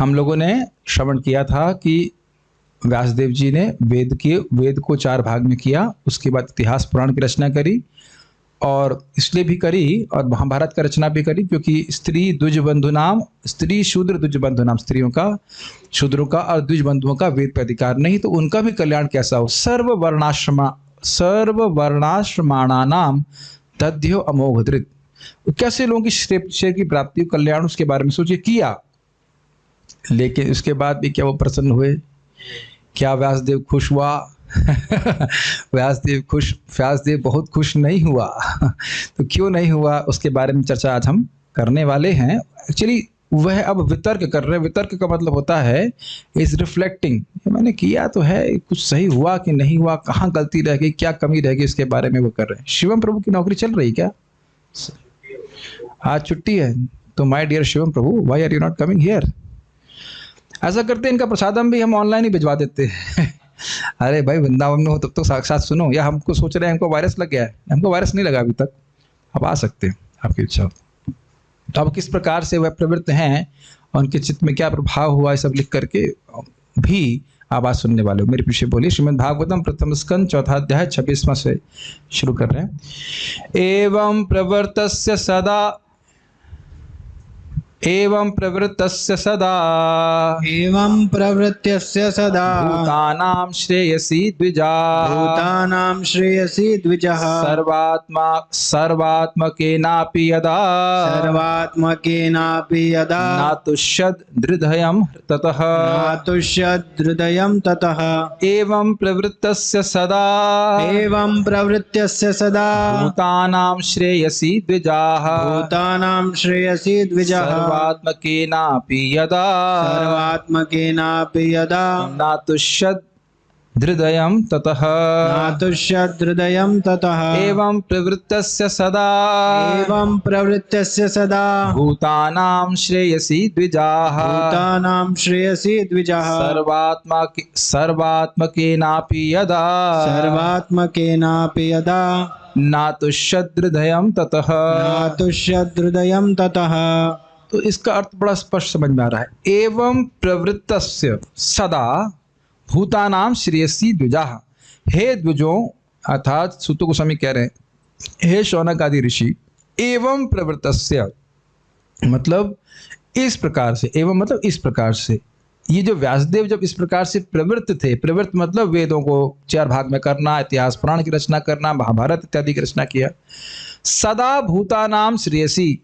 हम लोगों ने श्रवण किया था कि व्यासदेव जी ने वेद को 4 भाग में किया, उसके बाद इतिहास पुराण की रचना करी, और इसलिए भी करी और महाभारत का रचना भी करी क्योंकि स्त्री द्विज बंधु नाम, स्त्री शूद्र द्विज बंधु नाम, स्त्रियों का, शूद्रों का और द्विज बंधुओं का वेद पर अधिकार नहीं, तो उनका भी कल्याण कैसा हो। सर्व वर्णाश्रमाणानाम तद्यो अमोघधृत। कैसे लोगों की श्रेय की प्राप्ति, कल्याण, उसके बारे में सोचिए किया। लेकिन उसके बाद भी क्या वो प्रसन्न हुए? क्या व्यासदेव खुश हुआ? व्यासदेव बहुत खुश नहीं हुआ। तो क्यों नहीं हुआ उसके बारे में चर्चा आज हम करने वाले हैं। एक्चुअली वह अब वितर्क कर रहे हैं। वितर्क का मतलब होता है इज रिफ्लेक्टिंग, मैंने किया तो है, कुछ सही हुआ कि नहीं हुआ, कहाँ गलती रह गई, क्या कमी रह गई, इसके बारे में वो कर रहे हैं। शिवम प्रभु की नौकरी चल रही क्या? आज छुट्टी है, तो my dear Shivam Prabhu, why are you not coming here? ऐसा करते हैं, इनका प्रसादम भी हम ऑनलाइन ही भिजवा देते हैं। अरे भाई वृंदावन में हो तब तो साक्षात सुनो, या हमको सोच रहे हैं हमको वायरस लग गया है। हमको वायरस नहीं लगा अभी तक, आप आ सकते हैं, आपकी इच्छा हो। तो अब किस प्रकार से वह प्रवृत्त हैं और उनके चित्त में क्या प्रभाव हुआ, ये सब लिख करके भी आप आज सुनने वाले हो। मेरे पीछे बोलिए। श्रीमद् भागवतम प्रथम स्कंद 4 अध्याय 26वां से शुरू कर रहे हैं। एवं प्रवृत्तस्य सदा भूतानां श्रेयसी द्विजः सर्वात्मकेनापि यदा न तुष्यद् हृदयं ततः एवं प्रवृत्तस्य सदा भूतानां श्रेयसी द्विजाः सर्वात्मकेनापि यदा न तुष्यद् हृदयं ततः एवं प्रवृत्तस्य सदा भूतानां श्रेयसी द्विजाः सर्वात्मकेनापि यदा न तुष्यद् हृदयं ततः। तो इसका अर्थ बड़ा स्पष्ट समझ में आ रहा है। एवं प्रवृत्तस्य सदा भूतानां श्रेयसी द्विजाः। हे द्विजों, अर्थात सूत गोस्वामी कह रहे हैं, हे शौनक आदि ऋषि, एवं प्रवृत्तस्य मतलब इस प्रकार से, एवं मतलब इस प्रकार से। ये जो व्यासदेव जब इस प्रकार से प्रवृत्त थे, प्रवृत्त मतलब वेदों को 4 भाग में करना, इतिहास पुराण की रचना करना, महाभारत इत्यादि की रचना किया। सदा भूतानां श्रेयसी,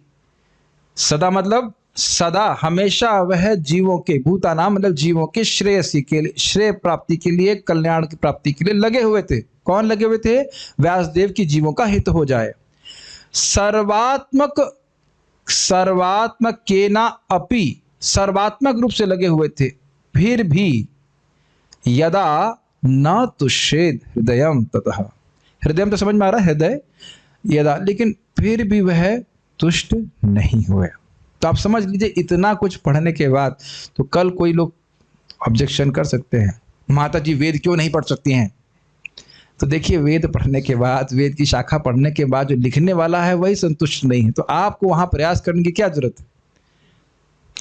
सदा मतलब सदा हमेशा वह जीवों के, भूतानां मतलब जीवों के श्रेयसी के लिए, श्रेय प्राप्ति के लिए, कल्याण की प्राप्ति के लिए लगे हुए थे। कौन लगे हुए थे? व्यासदेव की जीवों का हित हो जाए। सर्वात्मकेना अपि, सर्वात्मक रूप से लगे हुए थे, फिर भी यदा न तुष्येद हृदयम ततः, हृदयम तो समझ में आ रहा है, हृदय यदा, लेकिन फिर भी वह तुष्ट नहीं हुए। तो आप समझ लीजिए, इतना कुछ पढ़ने के बाद तो कल कोई लोग ऑब्जेक्शन कर सकते हैं, माता जी वेद क्यों नहीं पढ़ सकती हैं? तो देखिए, वेद पढ़ने के बाद, वेद की शाखा पढ़ने के बाद जो लिखने वाला है वही संतुष्ट नहीं है, तो आपको वहां प्रयास करने की क्या जरूरत है?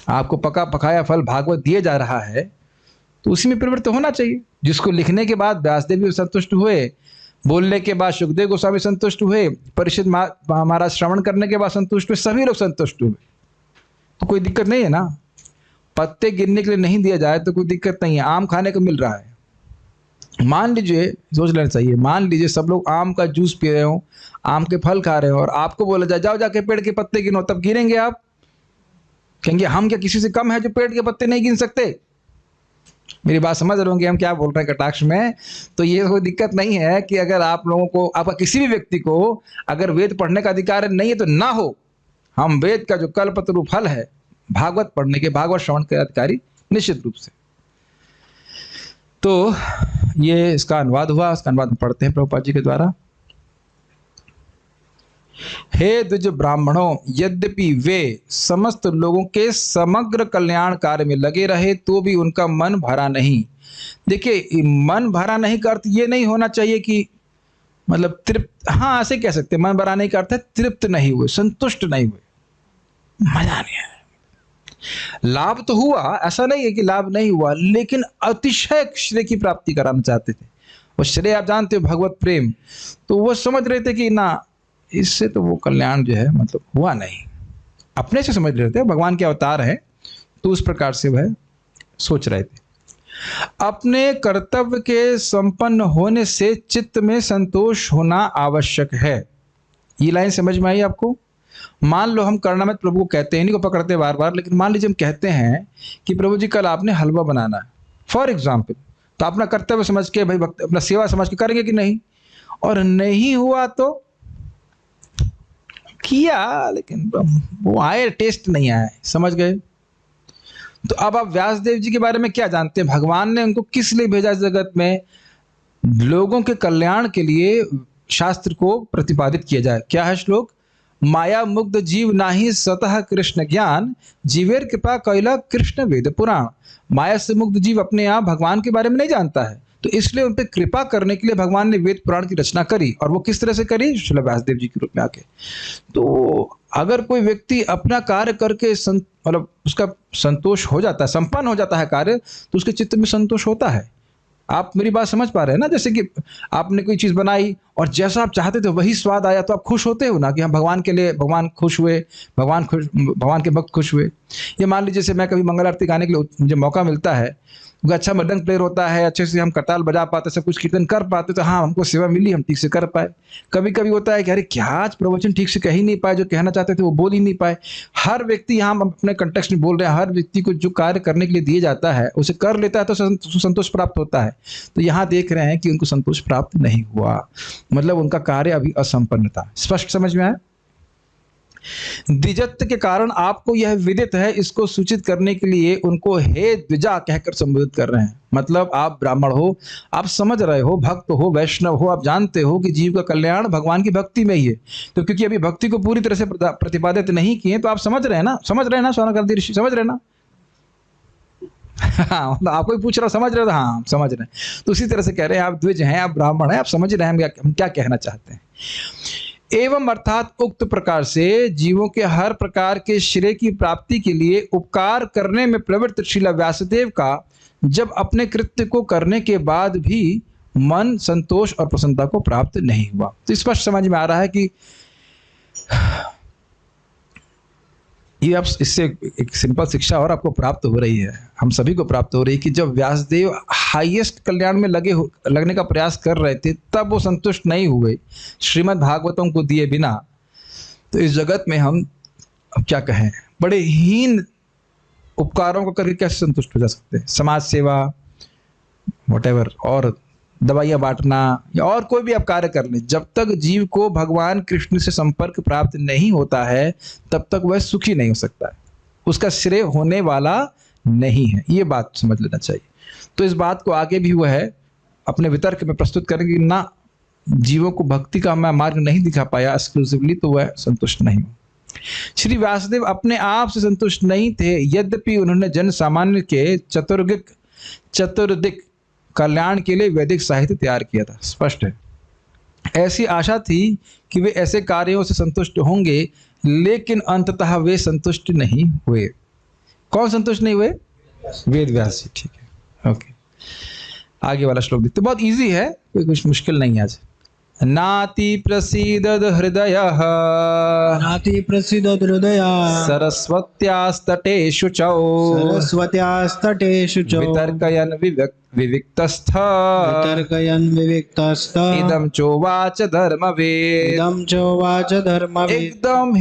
आपको पका पकाया फल भागवत दिए जा रहा है, तो उसी में प्रवृत्त होना चाहिए। जिसको लिखने के बाद व्यासदेव भी संतुष्ट हुए, बोलने के बाद सुखदेव गोस्वामी संतुष्ट हुए, परिषद महाराज श्रवण करने के बाद संतुष्ट हुए, सभी लोग संतुष्ट हुए, तो कोई दिक्कत नहीं है ना। पत्ते गिरने के लिए नहीं दिया जाए तो कोई दिक्कत नहीं है, आम खाने को मिल रहा है। मान लीजिए, सोच लेना चाहिए, मान लीजिए सब लोग आम का जूस पी रहे हो, आम के फल खा रहे हो, और आपको बोला जाए जाओ जाके पेड़ के पत्ते गिनो, तब गिरेंगे आप? कहेंगे हम क्या किसी से कम है जो पेड़ के पत्ते नहीं गिन सकते? मेरी बात समझ रहे होंगे हम क्या बोल रहे हैं कटाक्ष में। तो ये कोई दिक्कत नहीं है कि अगर आप लोगों को, आपका किसी भी व्यक्ति को अगर वेद पढ़ने का अधिकार नहीं है तो ना हो, हम वेद का जो कल्पतरु फल है भागवत पढ़ने के, भागवत श्रवण के अधिकारी निश्चित रूप से। तो ये इसका अनुवाद हुआ, इसका अनुवाद पढ़ते हैं प्रभुपाद जी के द्वारा। हे द्विज ब्राह्मणों, यद्यपि वे समस्त लोगों के समग्र कल्याण कार्य में लगे रहे तो भी उनका मन भरा नहीं। देखिए, मन भरा नहीं का अर्थ ये नहीं होना चाहिए कि मतलब तृप्त, हाँ ऐसे कह सकते हैं, मन भरा नहीं का अर्थ है तृप्त नहीं हुए, संतुष्ट नहीं हुए, मजा नहीं आया। लाभ तो हुआ, ऐसा नहीं है कि लाभ नहीं हुआ, लेकिन अतिशय श्रेय की प्राप्ति कराना चाहते थे। और श्रेय आप जानते हो भगवत प्रेम, तो वो समझ रहे थे कि ना इससे तो वो कल्याण जो है मतलब हुआ नहीं, अपने से समझ रहे थे भगवान के अवतार है, तो उस प्रकार से वह सोच रहे थे। अपने कर्तव्य के संपन्न होने से चित्त में संतोष होना आवश्यक है। ये लाइन समझ में आई आपको? मान लो हम करणामृत प्रभु को कहते हैं, इन्हीं को पकड़ते बार बार, लेकिन मान लीजिए हम कहते हैं कि प्रभु जी कल आपने हलवा बनाना है फॉर एग्जाम्पल, तो अपना कर्तव्य समझ के भाई भक्त अपना सेवा समझ के करेंगे कि नहीं? और नहीं हुआ तो किया, लेकिन वो आए टेस्ट नहीं आया, समझ गए? तो अब आप व्यासदेव जी के बारे में क्या जानते हैं? भगवान ने उनको किस लिए भेजा इस जगत में? लोगों के कल्याण के लिए शास्त्र को प्रतिपादित किया जाए। क्या है श्लोक? माया मुग्ध जीव नाही स्वतः कृष्ण ज्ञान, जीवेर कृपा कैला कृष्ण वेद पुराण। माया से मुग्ध जीव अपने आप भगवान के बारे में नहीं जानता है, तो इसलिए उन पर कृपा करने के लिए भगवान ने वेद पुराण की रचना करी। और वो किस तरह से करी? श्रील व्यासदेव जी के रूप में आके। तो अगर कोई व्यक्ति अपना कार्य करके मतलब उसका संतोष हो जाता है, संपन्न हो जाता है कार्य, तो उसके चित्त में संतोष होता है। आप मेरी बात समझ पा रहे हैं ना? जैसे कि आपने कोई चीज़ बनाई और जैसा आप चाहते थे वही स्वाद आया, तो आप खुश होते हो ना कि हम भगवान के लिए, भगवान खुश हुए, भगवान के भक्त खुश हुए। ये मान लीजिए जैसे मैं कभी मंगल आरती गाने के लिए मुझे मौका मिलता है, वो अच्छा मृदंग प्लेयर होता है, अच्छे से हम करताल बजा पाते, सब कुछ कीर्तन कर पाते, तो हाँ हमको सेवा मिली, हम ठीक से कर पाए। कभी कभी होता है कि अरे क्या आज प्रवचन ठीक से कह ही नहीं पाए, जो कहना चाहते थे वो बोल ही नहीं पाए। हर व्यक्ति, यहाँ हम अपने कंटेक्स्ट में बोल रहे हैं, हर व्यक्ति को जो कार्य करने के लिए दिया जाता है उसे कर लेता है तो संतोष प्राप्त होता है। तो यहाँ देख रहे हैं कि उनको संतोष प्राप्त नहीं हुआ, मतलब उनका कार्य अभी असंपन्न था। स्पष्ट समझ में आया? द्विजत्व के कारण आपको यह विदित है, इसको सूचित करने के लिए उनको हे द्विजा कहकर संबोधित कर रहे हैं। मतलब आप ब्राह्मण हो, आप समझ रहे हो, भक्त हो, वैष्णव हो, आप जानते हो कि जीव का कल्याण भगवान की भक्ति में ही है। तो क्योंकि अभी भक्ति को पूरी तरह से प्रतिपादित नहीं किए, तो आप समझ रहे हैं ना? सोनाकर्दी ऋषि समझ रहे हैं ना? हाँ, मतलब आपको भी पूछ रहा, समझ रहे हो? हाँ समझ रहे हैं। तो उसी तरह से कह रहे हैं आप द्विज हैं, आप ब्राह्मण हैं, आप समझ रहे हैं हम क्या कहना चाहते हैं। एवं अर्थात उक्त प्रकार से जीवों के हर प्रकार के श्रेय की प्राप्ति के लिए उपकार करने में प्रवृत्त श्रील व्यासदेव का जब अपने कृत्य को करने के बाद भी मन संतोष और प्रसन्नता को प्राप्त नहीं हुआ, तो स्पष्ट समझ में आ रहा है कि ये अब इससे एक सिंपल शिक्षा और आपको प्राप्त हो रही है, हम सभी को प्राप्त हो रही है कि जब व्यासदेव हाईएस्ट कल्याण में लगने का प्रयास कर रहे थे, तब वो संतुष्ट नहीं हुए श्रीमद् भागवतों को दिए बिना। तो इस जगत में हम अब क्या कहें, बड़े हीन उपकारों को करके कैसे संतुष्ट हो जा सकते हैं? समाज सेवा, व्हाटएवर, और दवाइयाँ बांटना या और कोई भी आप कार्य कर लें, जब तक जीव को भगवान कृष्ण से संपर्क प्राप्त नहीं होता है तब तक वह सुखी नहीं हो सकता है, उसका श्रेय होने वाला नहीं है। ये बात समझ लेना चाहिए। तो इस बात को आगे भी वह अपने वितर्क में प्रस्तुत करेंगे ना, जीवों को भक्ति का मैं मार्ग नहीं दिखा पाया एक्सक्लूसिवली, तो वह संतुष्ट नहीं हो। श्री व्यासदेव अपने आप से संतुष्ट नहीं थे, यद्यपि उन्होंने जन सामान्य के चतुर्दिक कल्याण के लिए वैदिक साहित्य तैयार किया था। स्पष्ट है, ऐसी आशा थी कि वे ऐसे कार्यों से संतुष्ट होंगे, लेकिन अंततः वे संतुष्ट नहीं हुए। कौन संतुष्ट नहीं हुए? वेद व्यास जी। ठीक है, ओके, आगे वाला श्लोक देखते। बहुत इजी है, कोई कुछ मुश्किल नहीं है आज। नाति प्रसीदद हृदयः, नाति प्रसीदद हृदयः, सरस्वत्यास्तटेषु च, सरस्वत्यास्तटेषु च, वितर्कयन् विविक्तस्थ, वितर्कयन् विविक्तस्थ, इदं चोवाच धर्मवेद, इदं चोवाच धर्मवेद। एकदम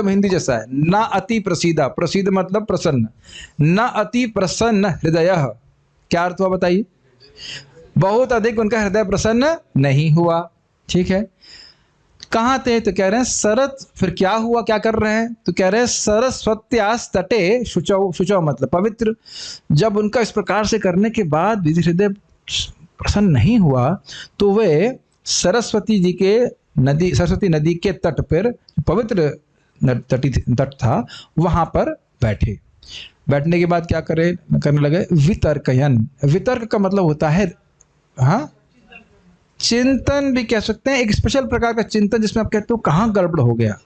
हिंदी जैसा है। न अति प्रसीदा, प्रसीद मतलब प्रसन्न, न अति प्रसन्न हृदयः, क्या अर्थ हुआ बताइए? बहुत अधिक उनका हृदय प्रसन्न नहीं हुआ। ठीक है, कहाँ थे? तो कह रहे हैं सरत, फिर क्या हुआ, क्या कर रहे हैं? तो कह रहे हैं सरस्वत्यास तटे शुचौ, शुचौ मतलब पवित्र। जब उनका इस प्रकार से करने के बाद भी हृदय प्रसन्न नहीं हुआ, तो वे सरस्वती जी के नदी, सरस्वती नदी के तट पर, पवित्र तट था, वहां पर बैठे। बैठने के बाद क्या करने लगे? वितर्कयन। वितर्क का मतलब होता है, हाँ, चिंतन भी कह सकते हैं, एक स्पेशल प्रकार का चिंतन जिसमें आप कहते हो कहाँ गड़बड़ हो गया।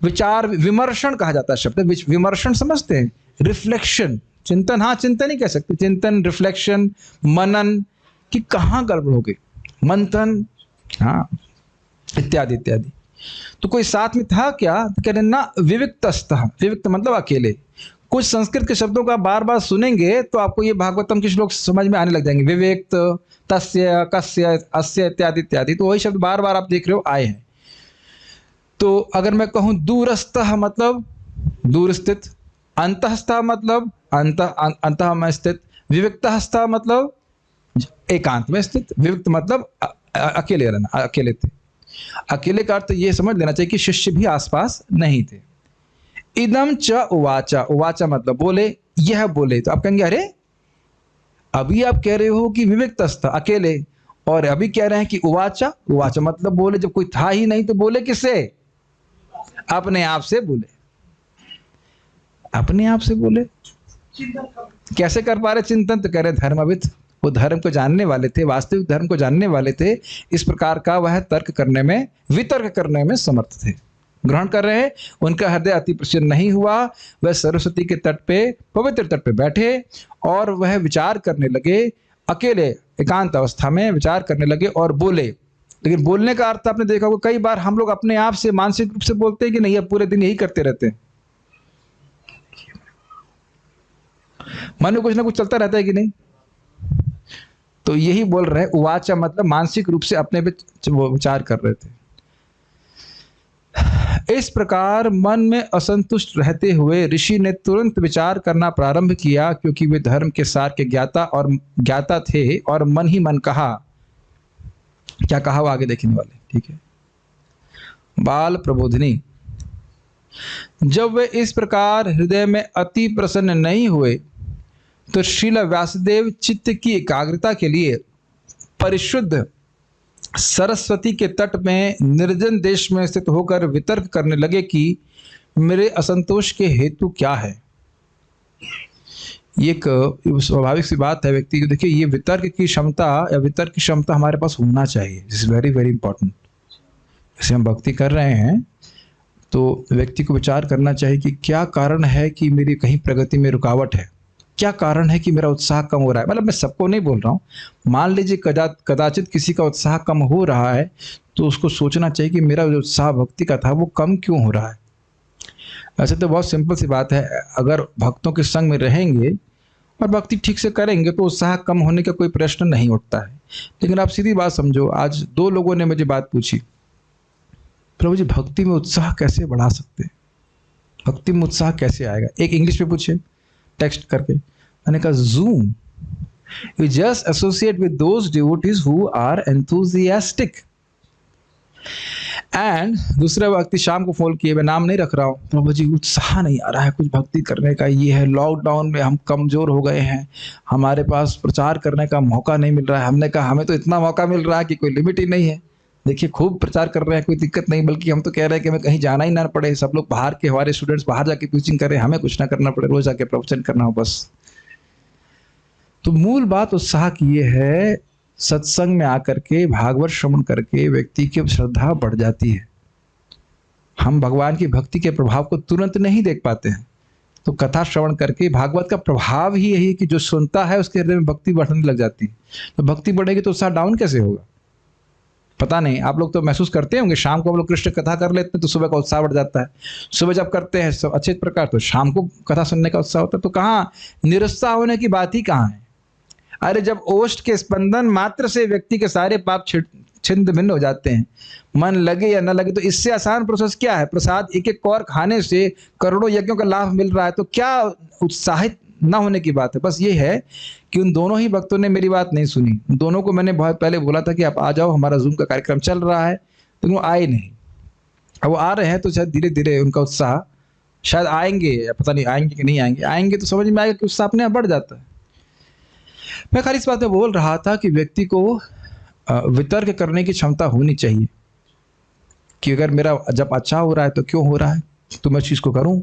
विचार विमर्शन कहा जाता है शब्द। विमर्शन समझते हैं, रिफ्लेक्शन, चिंतन, हाँ चिंतन ही कह सकते, चिंतन, रिफ्लेक्शन, मनन कि कहाँ गड़बड़ हो गई, मंथन, हाँ, इत्यादि इत्यादि। तो कोई साथ में था क्या, तो कह रहे ना विविक्तस्तः, विविक्त मतलब अकेले। कुछ संस्कृत के शब्दों का बार बार सुनेंगे तो आपको ये भागवतम के श्लोक समझ में आने लग जाएंगे, विविक्त, तस्य, कस्य, अस्य इत्यादि इत्यादि। तो वही शब्द बार बार आप देख रहे हो आए हैं। तो अगर मैं कहूं दूरस्थः मतलब दूर स्थित, अंतःस्थः मतलब अंतः में स्थित, विविक्तः मतलब एकांत में स्थित, विविक्त मतलब अकेले रहना, अकेले थे। अकेले का अर्थ ये समझ लेना चाहिए कि शिष्य भी आसपास नहीं थे। इदम च उवाचा, उवाचा मतलब बोले, यह बोले। तो आप कहेंगे अरे अभी आप कह रहे हो कि विविक्तस्थ अकेले, और अभी कह रहे हैं कि उवाचा, उवाचा मतलब बोले। जब कोई था ही नहीं तो बोले किससे, अपने आप से बोले, अपने आप से बोले। कैसे कर पा रहे चिंतन, तो कह रहे धर्मविद, वो धर्म को जानने वाले थे, वास्तविक धर्म को जानने वाले थे। इस प्रकार का वह तर्क करने में, वितर्क करने में समर्थ थे। ग्रहण कर रहे हैं। उनका हृदय अति प्रसन्न नहीं हुआ। वह सरस्वती के तट पे, पवित्र तट पे बैठे और वह विचार करने लगे, अकेले एकांत अवस्था में विचार करने लगे और बोले। लेकिन बोलने का अर्थ आपने देखा होगा, कई बार हम लोग अपने आप से मानसिक रूप से बोलते हैं कि नहीं, अब पूरे दिन यही करते रहते हैं, मन में कुछ ना कुछ चलता रहता है कि नहीं। तो यही बोल रहे हैं, उवाचा मतलब मानसिक रूप से अपने पे वो विचार कर रहे थे। इस प्रकार मन में असंतुष्ट रहते हुए ऋषि ने तुरंत विचार करना प्रारंभ किया, क्योंकि वे धर्म के सार के ज्ञाता थे। और मन ही मन कहा, क्या कहा वो आगे देखने वाले, ठीक है। बाल प्रबोधिनी, जब वे इस प्रकार हृदय में अति प्रसन्न नहीं हुए तो श्रील व्यासदेव चित्त की एकाग्रता के लिए परिशुद्ध सरस्वती के तट में निर्जन देश में स्थित होकर वितर्क करने लगे कि मेरे असंतोष के हेतु क्या है। ये एक स्वाभाविक सी बात है व्यक्ति को। देखिए, ये वितर्क की क्षमता या वितर्क की क्षमता हमारे पास होना चाहिए। This is very very important. जैसे हम भक्ति कर रहे हैं तो व्यक्ति को विचार करना चाहिए कि क्या कारण है कि मेरी कहीं प्रगति में रुकावट है, क्या कारण है कि मेरा उत्साह कम हो रहा है। मतलब मैं सबको नहीं बोल रहा हूँ, मान लीजिए कदाचित किसी का उत्साह कम हो रहा है तो उसको सोचना चाहिए कि मेरा जो उत्साह भक्ति का था वो कम क्यों हो रहा है। ऐसे तो बहुत सिंपल सी बात है, अगर भक्तों के संग में रहेंगे और भक्ति ठीक से करेंगे तो उत्साह कम होने का कोई प्रश्न नहीं उठता है। लेकिन आप सीधी बात समझो, आज 2 लोगों ने मुझे बात पूछी, प्रभु जी भक्ति में उत्साह कैसे बढ़ा सकते हैं, भक्ति में उत्साह कैसे आएगा। एक इंग्लिश में पूछे टेक्स्ट करके, मैंने कहा Zoom, you just associate with those devotees who are enthusiastic। And दूसरे व्यक्ति शाम को फोन किए, मैं नाम नहीं रख रहा हूँ, प्रभु जी उत्साह नहीं आ रहा है कुछ भक्ति करने का, ये है लॉकडाउन में हम कमजोर हो गए हैं, हमारे पास प्रचार करने का मौका नहीं मिल रहा है। हमने कहा हमें तो इतना मौका मिल रहा है कि कोई लिमिट ही नहीं है। देखिए खूब प्रचार कर रहे हैं, कोई दिक्कत नहीं, बल्कि हम तो कह रहे हैं कि हमें कहीं जाना ही ना पड़े, सब लोग बाहर के, हमारे स्टूडेंट्स बाहर जाके टीचिंग करें, हमें कुछ ना करना पड़े, रोज जाके प्रवचन करना हो बस। तो मूल बात उत्साह की ये है, सत्संग में आकर के भागवत श्रवण करके व्यक्ति की श्रद्धा बढ़ जाती है। हम भगवान की भक्ति के प्रभाव को तुरंत नहीं देख पाते हैं, तो कथा श्रवण करके भागवत का प्रभाव ही यही है कि जो सुनता है उसके हृदय में भक्ति बढ़ने लग जाती है। तो भक्ति बढ़ेगी तो उत्साह डाउन कैसे होगा, पता नहीं। आप लोग तो महसूस करते होंगे, शाम को हम लोग कृष्ण कथा कर लेते हैं तो सुबह का उत्साह बढ़ जाता है। सुबह जब करते हैं सब अच्छे प्रकार, तो शाम को कथा सुनने का उत्साह होता है। तो कहाँ निरुत्साह होने की बात ही कहाँ है। अरे जब ओष्ठ के स्पंदन मात्र से व्यक्ति के सारे पाप छिन्न भिन्न हो जाते हैं, मन लगे या न लगे, तो इससे आसान प्रोसेस क्या है। प्रसाद एक एक कौर खाने से करोड़ों यज्ञों का लाभ मिल रहा है, तो क्या उत्साहित न होने की बात है। बस ये है कि उन दोनों ही भक्तों ने मेरी बात नहीं सुनी। उन दोनों को मैंने बहुत पहले बोला था कि आप आ जाओ, हमारा जूम का कार्यक्रम चल रहा है, तो वो आए नहीं। अब वो आ रहे हैं तो शायद धीरे धीरे उनका उत्साह, शायद आएंगे या पता नहीं आएंगे कि नहीं आएंगे, आएंगे तो समझ में आएगा कि उत्साह अपने आप बढ़ जाता है। मैं खाली इस बात में बोल रहा था कि व्यक्ति को वितर्क करने की क्षमता होनी चाहिए कि अगर मेरा जब अच्छा हो रहा है तो क्यों हो रहा है, तो मैं चीज़ को करूं।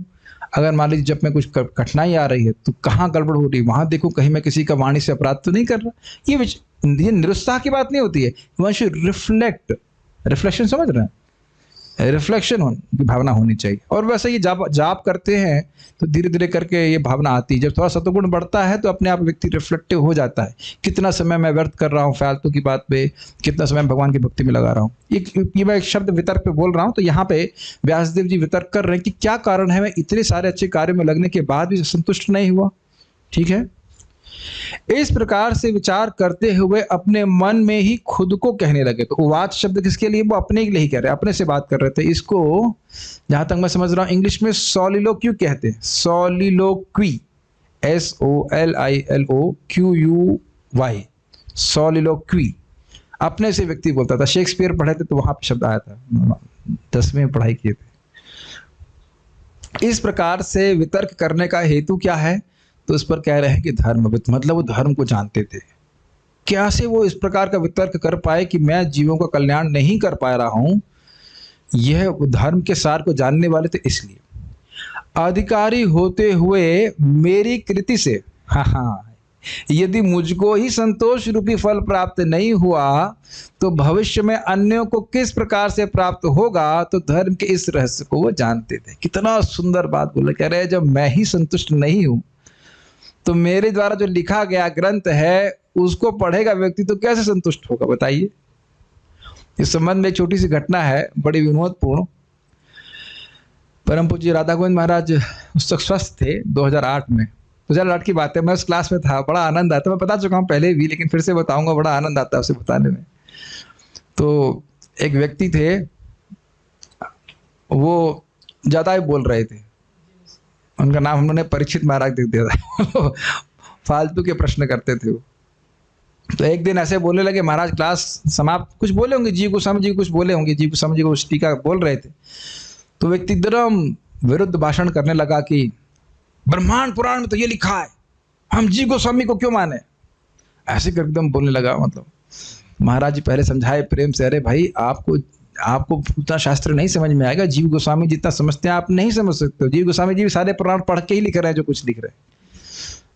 अगर मान लीजिए जब मैं कुछ कठिनाई आ रही है तो कहाँ गड़बड़ हो रही है, वहाँ देखूं कहीं मैं किसी का वाणी से अपराध तो नहीं कर रहा। ये निरुत्साह की बात नहीं होती है। वन शुड रिफ्लेक्ट, रिफ्लेक्शन समझ रहे हैं, रिफ्लेक्शन की भावना होनी चाहिए। और वैसे ये जाप करते हैं तो धीरे धीरे करके ये भावना आती है। जब थोड़ा सत्वगुण बढ़ता है तो अपने आप व्यक्ति रिफ्लेक्टिव हो जाता है, कितना समय मैं व्यर्थ कर रहा हूँ फालतू की बात पे, कितना समय भगवान की भक्ति में लगा रहा हूँ। ये मैं एक शब्द वितर्क पे बोल रहा हूँ, तो यहाँ पे व्यासदेव जी वितर्क कर रहे हैं कि क्या कारण है मैं इतने सारे अच्छे कार्य में लगने के बाद भी संतुष्ट नहीं हुआ। ठीक है, इस प्रकार से विचार करते हुए अपने मन में ही खुद को कहने लगे। तो उवाच शब्द किसके लिए? वो अपने के लिए ही कह रहे हैं, अपने से बात कर रहे थे। इसको जहां तक मैं समझ रहा हूं इंग्लिश में सॉलिलोक्यू कहते हैं, सॉलिलोक्वी, SOLILOQUY, सॉलिलोक्वी। अपने से व्यक्ति बोलता था। शेक्सपियर पढ़े थे तो वहां पे शब्द आया था, 10वीं में पढ़ाई किए थे। इस प्रकार से वितर्क करने का हेतु क्या है? तो इस पर कह रहे हैं कि धर्म, मतलब वो धर्म को जानते थे। क्या से वो इस प्रकार का वितर्क कर पाए कि मैं जीवों का कल्याण नहीं कर पा रहा हूं? यह धर्म के सार को जानने वाले थे। इसलिए अधिकारी होते हुए मेरी कृति से, हाँ, यदि मुझको ही संतोष रूपी फल प्राप्त नहीं हुआ तो भविष्य में अन्यों को किस प्रकार से प्राप्त होगा? तो धर्म के इस रहस्य को वो जानते थे। कितना सुंदर बात बोले, कह रहे हैं जब मैं ही संतुष्ट नहीं हूं तो मेरे द्वारा जो लिखा गया ग्रंथ है उसको पढ़ेगा व्यक्ति तो कैसे संतुष्ट होगा, बताइए। इस संबंध में एक छोटी सी घटना है, बड़ी विनोदपूर्ण। परम पूज्य राधा गोविंद महाराज उस तक स्वस्थ थे 2008 में। 2008 की बात है, मैं उस क्लास में था, बड़ा आनंद आता। मैं बता चुका हूँ पहले भी, लेकिन फिर से बताऊंगा, बड़ा आनंद आता है उसे बताने में। तो एक व्यक्ति थे, वो ज्यादा ही बोल रहे थे, उनका नाम उन्होंने परीक्षित महाराज दे दिया था। फालतू के प्रश्न करते थे वो। तो एक दिन ऐसे बोलने लगे, महाराज क्लास समाप्त, कुछ बोले होंगे जीव गोस्वामी जी कुछ बोले होंगे, जीव गोस्वामी जी को टीका बोल रहे थे। तो व्यक्ति एकदम विरुद्ध भाषण करने लगा कि ब्रह्मांड पुराण में तो ये लिखा है, हम जीव गोस्वामी को क्यों माने, ऐसे कर एकदम बोलने लगा। मतलब महाराज जी पहले समझाए प्रेम से, अरे भाई आपको उतना शास्त्र नहीं समझ में आएगा, जीव गोस्वामी जितना समझते हैं आप नहीं समझ सकते हो। जीव गोस्वामी जी भी सारे पुराण पढ़ के ही लिख रहे हैं जो कुछ लिख रहे हैं।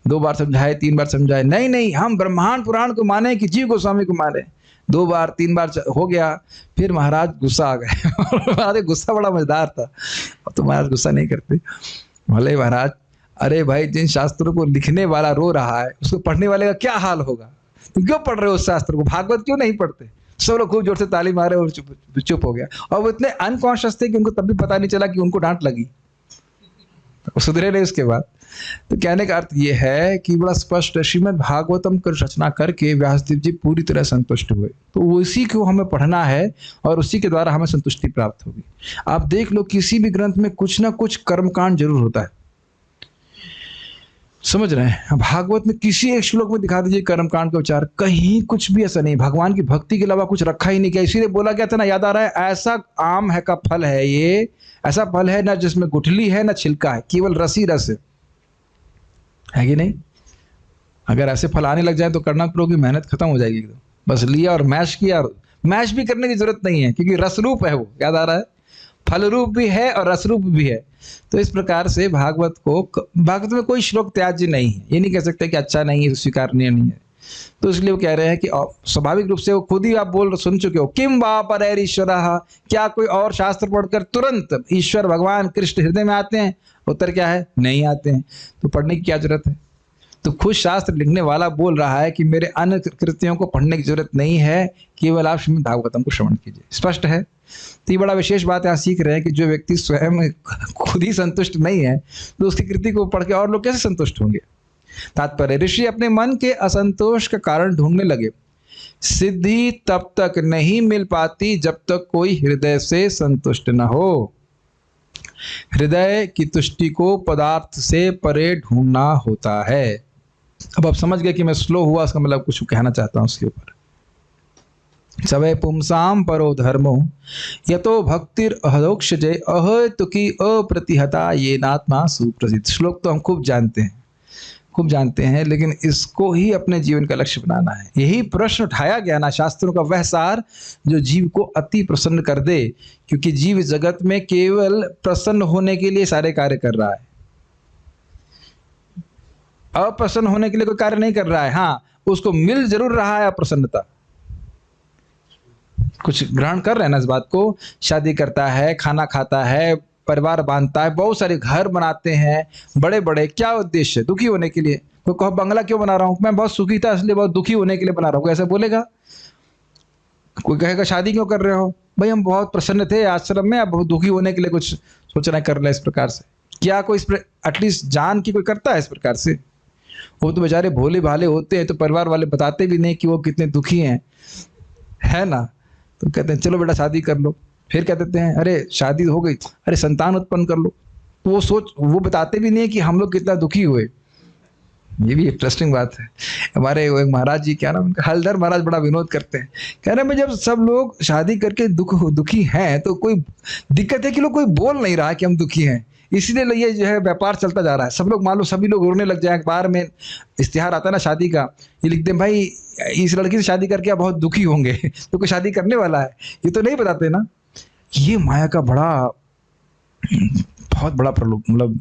2 बार समझाए, 3 बार समझाए, नहीं हम ब्रह्मांड पुराण को माने कि जीव गोस्वामी को माने। 2 बार 3 बार हो गया, फिर महाराज गुस्सा आ गए। महाराज गुस्सा बड़ा मजेदार था, तो महाराज गुस्सा नहीं करते। भले महाराज, अरे भाई जिन शास्त्रों को लिखने वाला रो रहा है उसको पढ़ने वाले का क्या हाल होगा? तुम क्यों पढ़ रहे हो उस शास्त्र को? भागवत क्यों नहीं पढ़ते? सब लोग खूब जोर से ताली मारे और चुप हो गया। और वो इतने अनकॉन्शियस थे कि उनको तब भी पता नहीं चला कि उनको डांट लगी, वो सुधरे नहीं उसके बाद। तो कहने का अर्थ ये है कि बड़ा स्पष्ट, श्रीमद् भागवतम की रचना करके व्यासदेव जी पूरी तरह संतुष्ट हुए। तो वो इसी को हमें पढ़ना है और उसी के द्वारा हमें संतुष्टि प्राप्त होगी। आप देख लो, किसी भी ग्रंथ में कुछ ना कुछ कर्मकांड जरूर होता है, समझ रहे हैं? भागवत में किसी एक श्लोक में दिखा दीजिए कर्मकांड का विचार, कहीं कुछ भी ऐसा नहीं। भगवान की भक्ति के अलावा कुछ रखा ही नहीं गया। इसीलिए बोला गया था ना, याद आ रहा है, ऐसा आम है का फल है ये, ऐसा फल है ना जिसमें गुठली है ना छिलका है, केवल रस ही रस है कि नहीं? अगर ऐसे फल आने लग जाए तो करना करोगे, मेहनत खत्म हो जाएगी एकदम। बस लिया और मैश किया, और मैश भी करने की जरूरत नहीं है क्योंकि रस रूप है वो, याद आ रहा है, फल रूप भी है और रस रूप भी है। तो इस प्रकार से भागवत में कोई श्लोक त्याज्य नहीं है। ये नहीं कह सकते कि अच्छा नहीं है, स्वीकारनीय नहीं है। तो इसलिए वो कह रहे हैं कि स्वाभाविक रूप से वो खुद ही आप सुन चुके हो, किम वा परैर ईश्वरः, क्या कोई और शास्त्र पढ़कर तुरंत ईश्वर भगवान कृष्ण हृदय में आते हैं? उत्तर क्या है? नहीं आते हैं। तो पढ़ने की क्या जरूरत है? तो खुद शास्त्र लिखने वाला बोल रहा है कि मेरे अन्य कृतियों को पढ़ने की जरूरत नहीं है, केवल आप श्रीमद् भागवतम को श्रवण कीजिए। स्पष्ट है? तो ये बड़ा विशेष बात यहाँ सीख रहे हैं कि जो व्यक्ति स्वयं खुद ही संतुष्ट नहीं है तो उसकी कृति को पढ़ के और लोग कैसे संतुष्ट होंगे? तात्पर्य, ऋषि अपने मन के असंतोष का कारण ढूंढने लगे। सिद्धि तब तक नहीं मिल पाती जब तक कोई हृदय से संतुष्ट न हो। हृदय की तुष्टि को पदार्थ से परे ढूंढना होता है। अब आप समझ गए कि मैं स्लो हुआ, इसका मतलब कुछ कहना चाहता हूं उसके ऊपर। सवै पुंसाम परो धर्मो यतो भक्तिर अहदोक्षजे अहेतुकी अप्रतिहता ये नात्मा सुप्रसिद्ध। श्लोक तो हम खूब जानते हैं, लेकिन इसको ही अपने जीवन का लक्ष्य बनाना है। यही प्रश्न उठाया गया ना शास्त्रों का, वह सार जो जीव को अति प्रसन्न कर दे, क्योंकि जीव जगत में केवल प्रसन्न होने के लिए सारे कार्य कर रहा है, अप्रसन्न होने के लिए कोई कार्य नहीं कर रहा है। हाँ, उसको मिल जरूर रहा है अप्रसन्नता, कुछ ग्रहण कर रहे हैं ना इस बात को? शादी करता है, खाना खाता है, परिवार बांधता है, बहुत सारे घर बनाते हैं बड़े बड़े, क्या उद्देश्य है? दुखी होने के लिए। कोई कहो बंगला क्यों बना रहा हूँ? मैं बहुत सुखी था इसलिए बहुत दुखी होने के लिए बना रहा हूँ, ऐसा बोलेगा? कोई कहेगा शादी क्यों कर रहे हो? भाई हम बहुत प्रसन्न थे आश्रम में, अब बहुत दुखी होने के लिए कुछ सोच रहे कर रहे इस प्रकार से। क्या कोई इस एटलीस्ट जान की कोई करता है इस प्रकार से? वो तो बेचारे भोले भाले होते हैं, तो परिवार वाले बताते भी नहीं कि वो कितने दुखी हैं, है ना? तो कहते हैं चलो बेटा शादी कर लो। फिर कह देते हैं अरे शादी हो गई, अरे संतान उत्पन्न कर लो। तो वो बताते भी नहीं कि हम लोग कितना दुखी हुए। ये भी इंटरेस्टिंग बात है। हमारे वो एक महाराज जी, क्या नाम उनका, हलधर महाराज, बड़ा विनोद करते हैं। कह रहे हैं जब सब लोग शादी करके दुखी हैं तो कोई दिक्कत है कि लोग कोई बोल नहीं रहा है कि हम दुखी हैं, इसीलिए ये जो है व्यापार चलता जा रहा है। सब लोग मान लो सभी लोग रोने लग जाए, अखबार में इश्तिहार आता है ना शादी का, ये लिखते हैं भाई इस लड़की से शादी करके आप बहुत दुखी होंगे तो कोई शादी करने वाला है? ये तो नहीं बताते ना। ये माया का बहुत बड़ा मतलब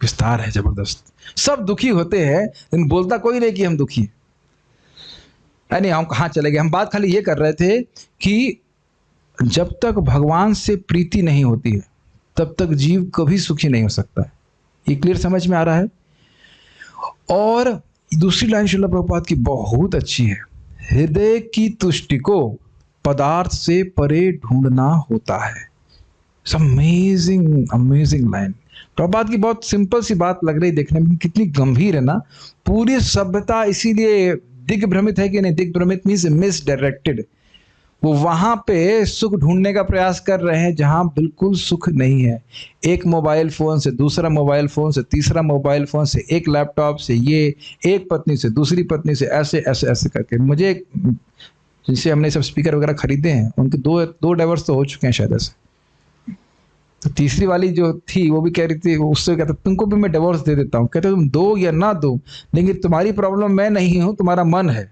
विस्तार है जबरदस्त। सब दुखी होते हैं लेकिन बोलता कोई नहीं कि हम दुखी हैं। नहीं, हम कहाँ चले गए? हम बात खाली ये कर रहे थे कि जब तक भगवान से प्रीति नहीं होती है तब तक जीव कभी सुखी नहीं हो सकता है। ये क्लियर समझ में आ रहा है? और दूसरी लाइन श्रील प्रभुपाद की बहुत अच्छी है, हृदय की तुष्टि को पदार्थ से परे ढूंढना होता है। Amazing line. प्रभुपाद की बहुत सिंपल सी बात लग रही देखने में, कितनी गंभीर है ना। पूरी सभ्यता इसीलिए दिग्भ्रमित है कि नहीं? दिग्भ्रमित मीन्स मिसडायरेक्टेड। वो वहां पे सुख ढूंढने का प्रयास कर रहे हैं जहां बिल्कुल सुख नहीं है। एक मोबाइल फोन से दूसरा मोबाइल फोन से तीसरा मोबाइल फोन से, एक लैपटॉप से, ये एक पत्नी से दूसरी पत्नी से, ऐसे ऐसे ऐसे करके। मुझे जिनसे हमने सब स्पीकर वगैरह खरीदे हैं उनके दो डाइवर्स तो हो चुके हैं शायद ऐसे। तो तीसरी वाली जो थी वो भी कह रही थी, उससे कहता तुमको भी मैं डिवोर्स दे देता हूँ। कहते तुम दो या ना दो, लेकिन तुम्हारी प्रॉब्लम मैं नहीं हूँ, तुम्हारा मन है।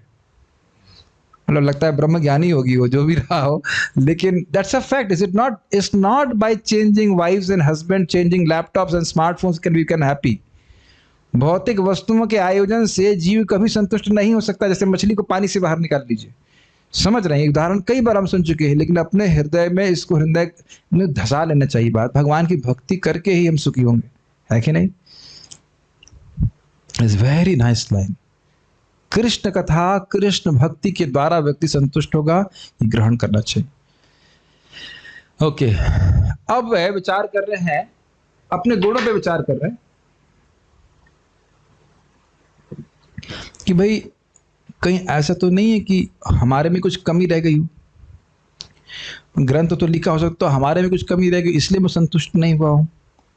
मतलब लगता है ब्रह्म ज्ञानी होगी वो, जो भी रहा हो, लेकिन that's a fact. Is it not? It's not by changing wives and husband, changing laptops and smartphones can we can happy. भौतिक वस्तुओं के आयोजन से जीव कभी संतुष्ट नहीं हो सकता। जैसे मछली को पानी से बाहर निकाल लीजिए, समझ रहे हैं? उदाहरण कई बार हम सुन चुके हैं, लेकिन अपने हृदय में इसको हृदय में धसा लेना चाहिए बात। भगवान की भक्ति करके ही हम सुखी होंगे, है कि नहीं? It's very nice line. Krishna कथा, कृष्ण भक्ति के द्वारा व्यक्ति संतुष्ट होगा, ये ग्रहण करना चाहिए। ओके, अब वह विचार कर रहे हैं, अपने गुणों पे विचार कर रहे हैं कि भाई कहीं ऐसा तो नहीं है कि हमारे में कुछ कमी रह गई हो। ग्रंथ तो लिखा हो सकता है हमारे में कुछ कमी रह गई इसलिए मैं संतुष्ट नहीं हुआ हूं।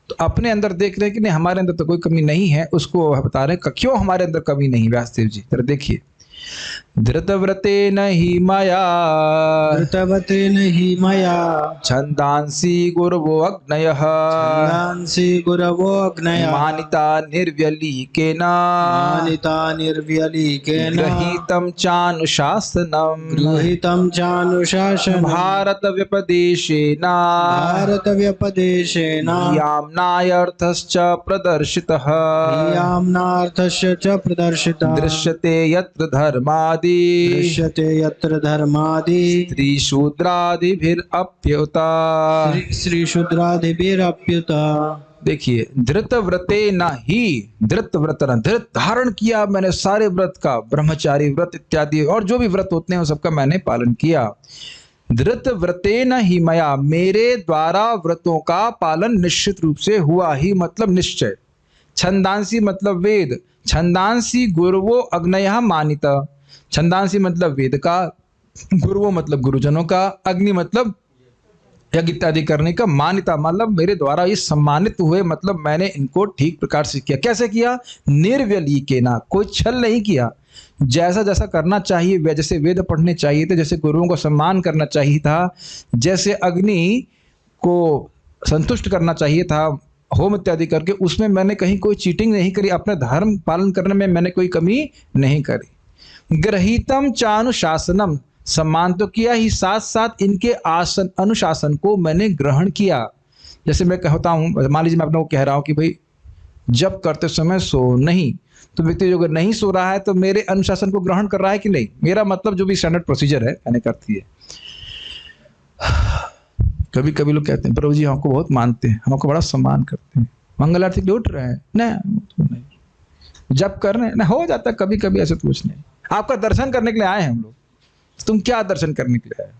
तो अपने अंदर देख रहे हैं कि नहीं, हमारे अंदर तो कोई कमी नहीं है। उसको बता रहे हैं क्यों हमारे अंदर कमी नहीं। व्यासदेव जी जरा देखिए, धृतव्रतेन हि मया, धृतव्रतेन हि मया, छंदांसि गुरवो अग्नयः, छन्दांसि गुरवो अग्नयः, मानिता निर्व्यलीकेन, मानिता निर्व्यलीकेन, गृहीतं चानुशासनम्, गृहीतं चानुशासनम्, भारतव्यपदेशेन, भारतव्यपदेशेन, याम्नायर्थश्च प्रदर्शितः, याम्नार्थस्य च प्रदर्शितः, दृश्यते यत्र धर्मादि, दृश्यते यत्र धर्मादि, स्त्रीशूद्रादिभिरप्युता। श्रीशूद्रादिभिरप्युता। देखिए, धृतव्रते न ही, धृत व्रत न, धृत धारण किया मैंने सारे व्रत का, ब्रह्मचारी व्रत इत्यादि और जो भी व्रत होते हैं उन सबका मैंने पालन किया। धृत व्रते न ही मया, मेरे द्वारा व्रतों का पालन निश्चित रूप से हुआ ही, मतलब निश्चय। छंदांसी मतलब वेद, छंदांसी गुरुवो अग्नयः मानिता। छंदांसी मतलब वेद का, गुरुवो मतलब गुरुजनों का, अग्नि मतलब यज्ञ इत्यादि करने का, मान्यता मतलब मेरे द्वारा ये सम्मानित हुए, मतलब मैंने इनको ठीक प्रकार से किया। कैसे किया? निर्व्यलीकेन, कोई छल नहीं किया। जैसा जैसा करना चाहिए, जैसे वेद पढ़ने चाहिए थे, जैसे गुरुओं को सम्मान करना चाहिए था, जैसे अग्नि को संतुष्ट करना चाहिए था होम इत्यादि करके, उसमें मैंने कहीं कोई चीटिंग नहीं करी। अपने धर्म पालन करने में मैंने कोई कमी नहीं करी। गृहीतम चानुशासनम, सम्मान तो किया ही, साथ साथ इनके आसन अनुशासन को मैंने ग्रहण किया। जैसे मैं कहता हूँ, मान लीजिए मैं अपने को कह रहा हूँ कि भाई जब करते समय सो नहीं, तो व्यक्ति जो अगर नहीं सो रहा है तो मेरे अनुशासन को ग्रहण कर रहा है कि नहीं। मेरा मतलब जो भी स्टैंडर्ड प्रोसीजर है कहने का अर्थ है। कभी कभी लोग कहते हैं प्रभु जी हमको बहुत मानते हैं, हमको बड़ा सम्मान करते हैं, मंगल आरती लौट रहे हैं, नहीं जब कर रहे हैं ना, हो जाता है कभी कभी, ऐसा तो कुछ नहीं। आपका दर्शन करने के लिए आए हैं हम लोग, तुम क्या दर्शन करने के लिए आए?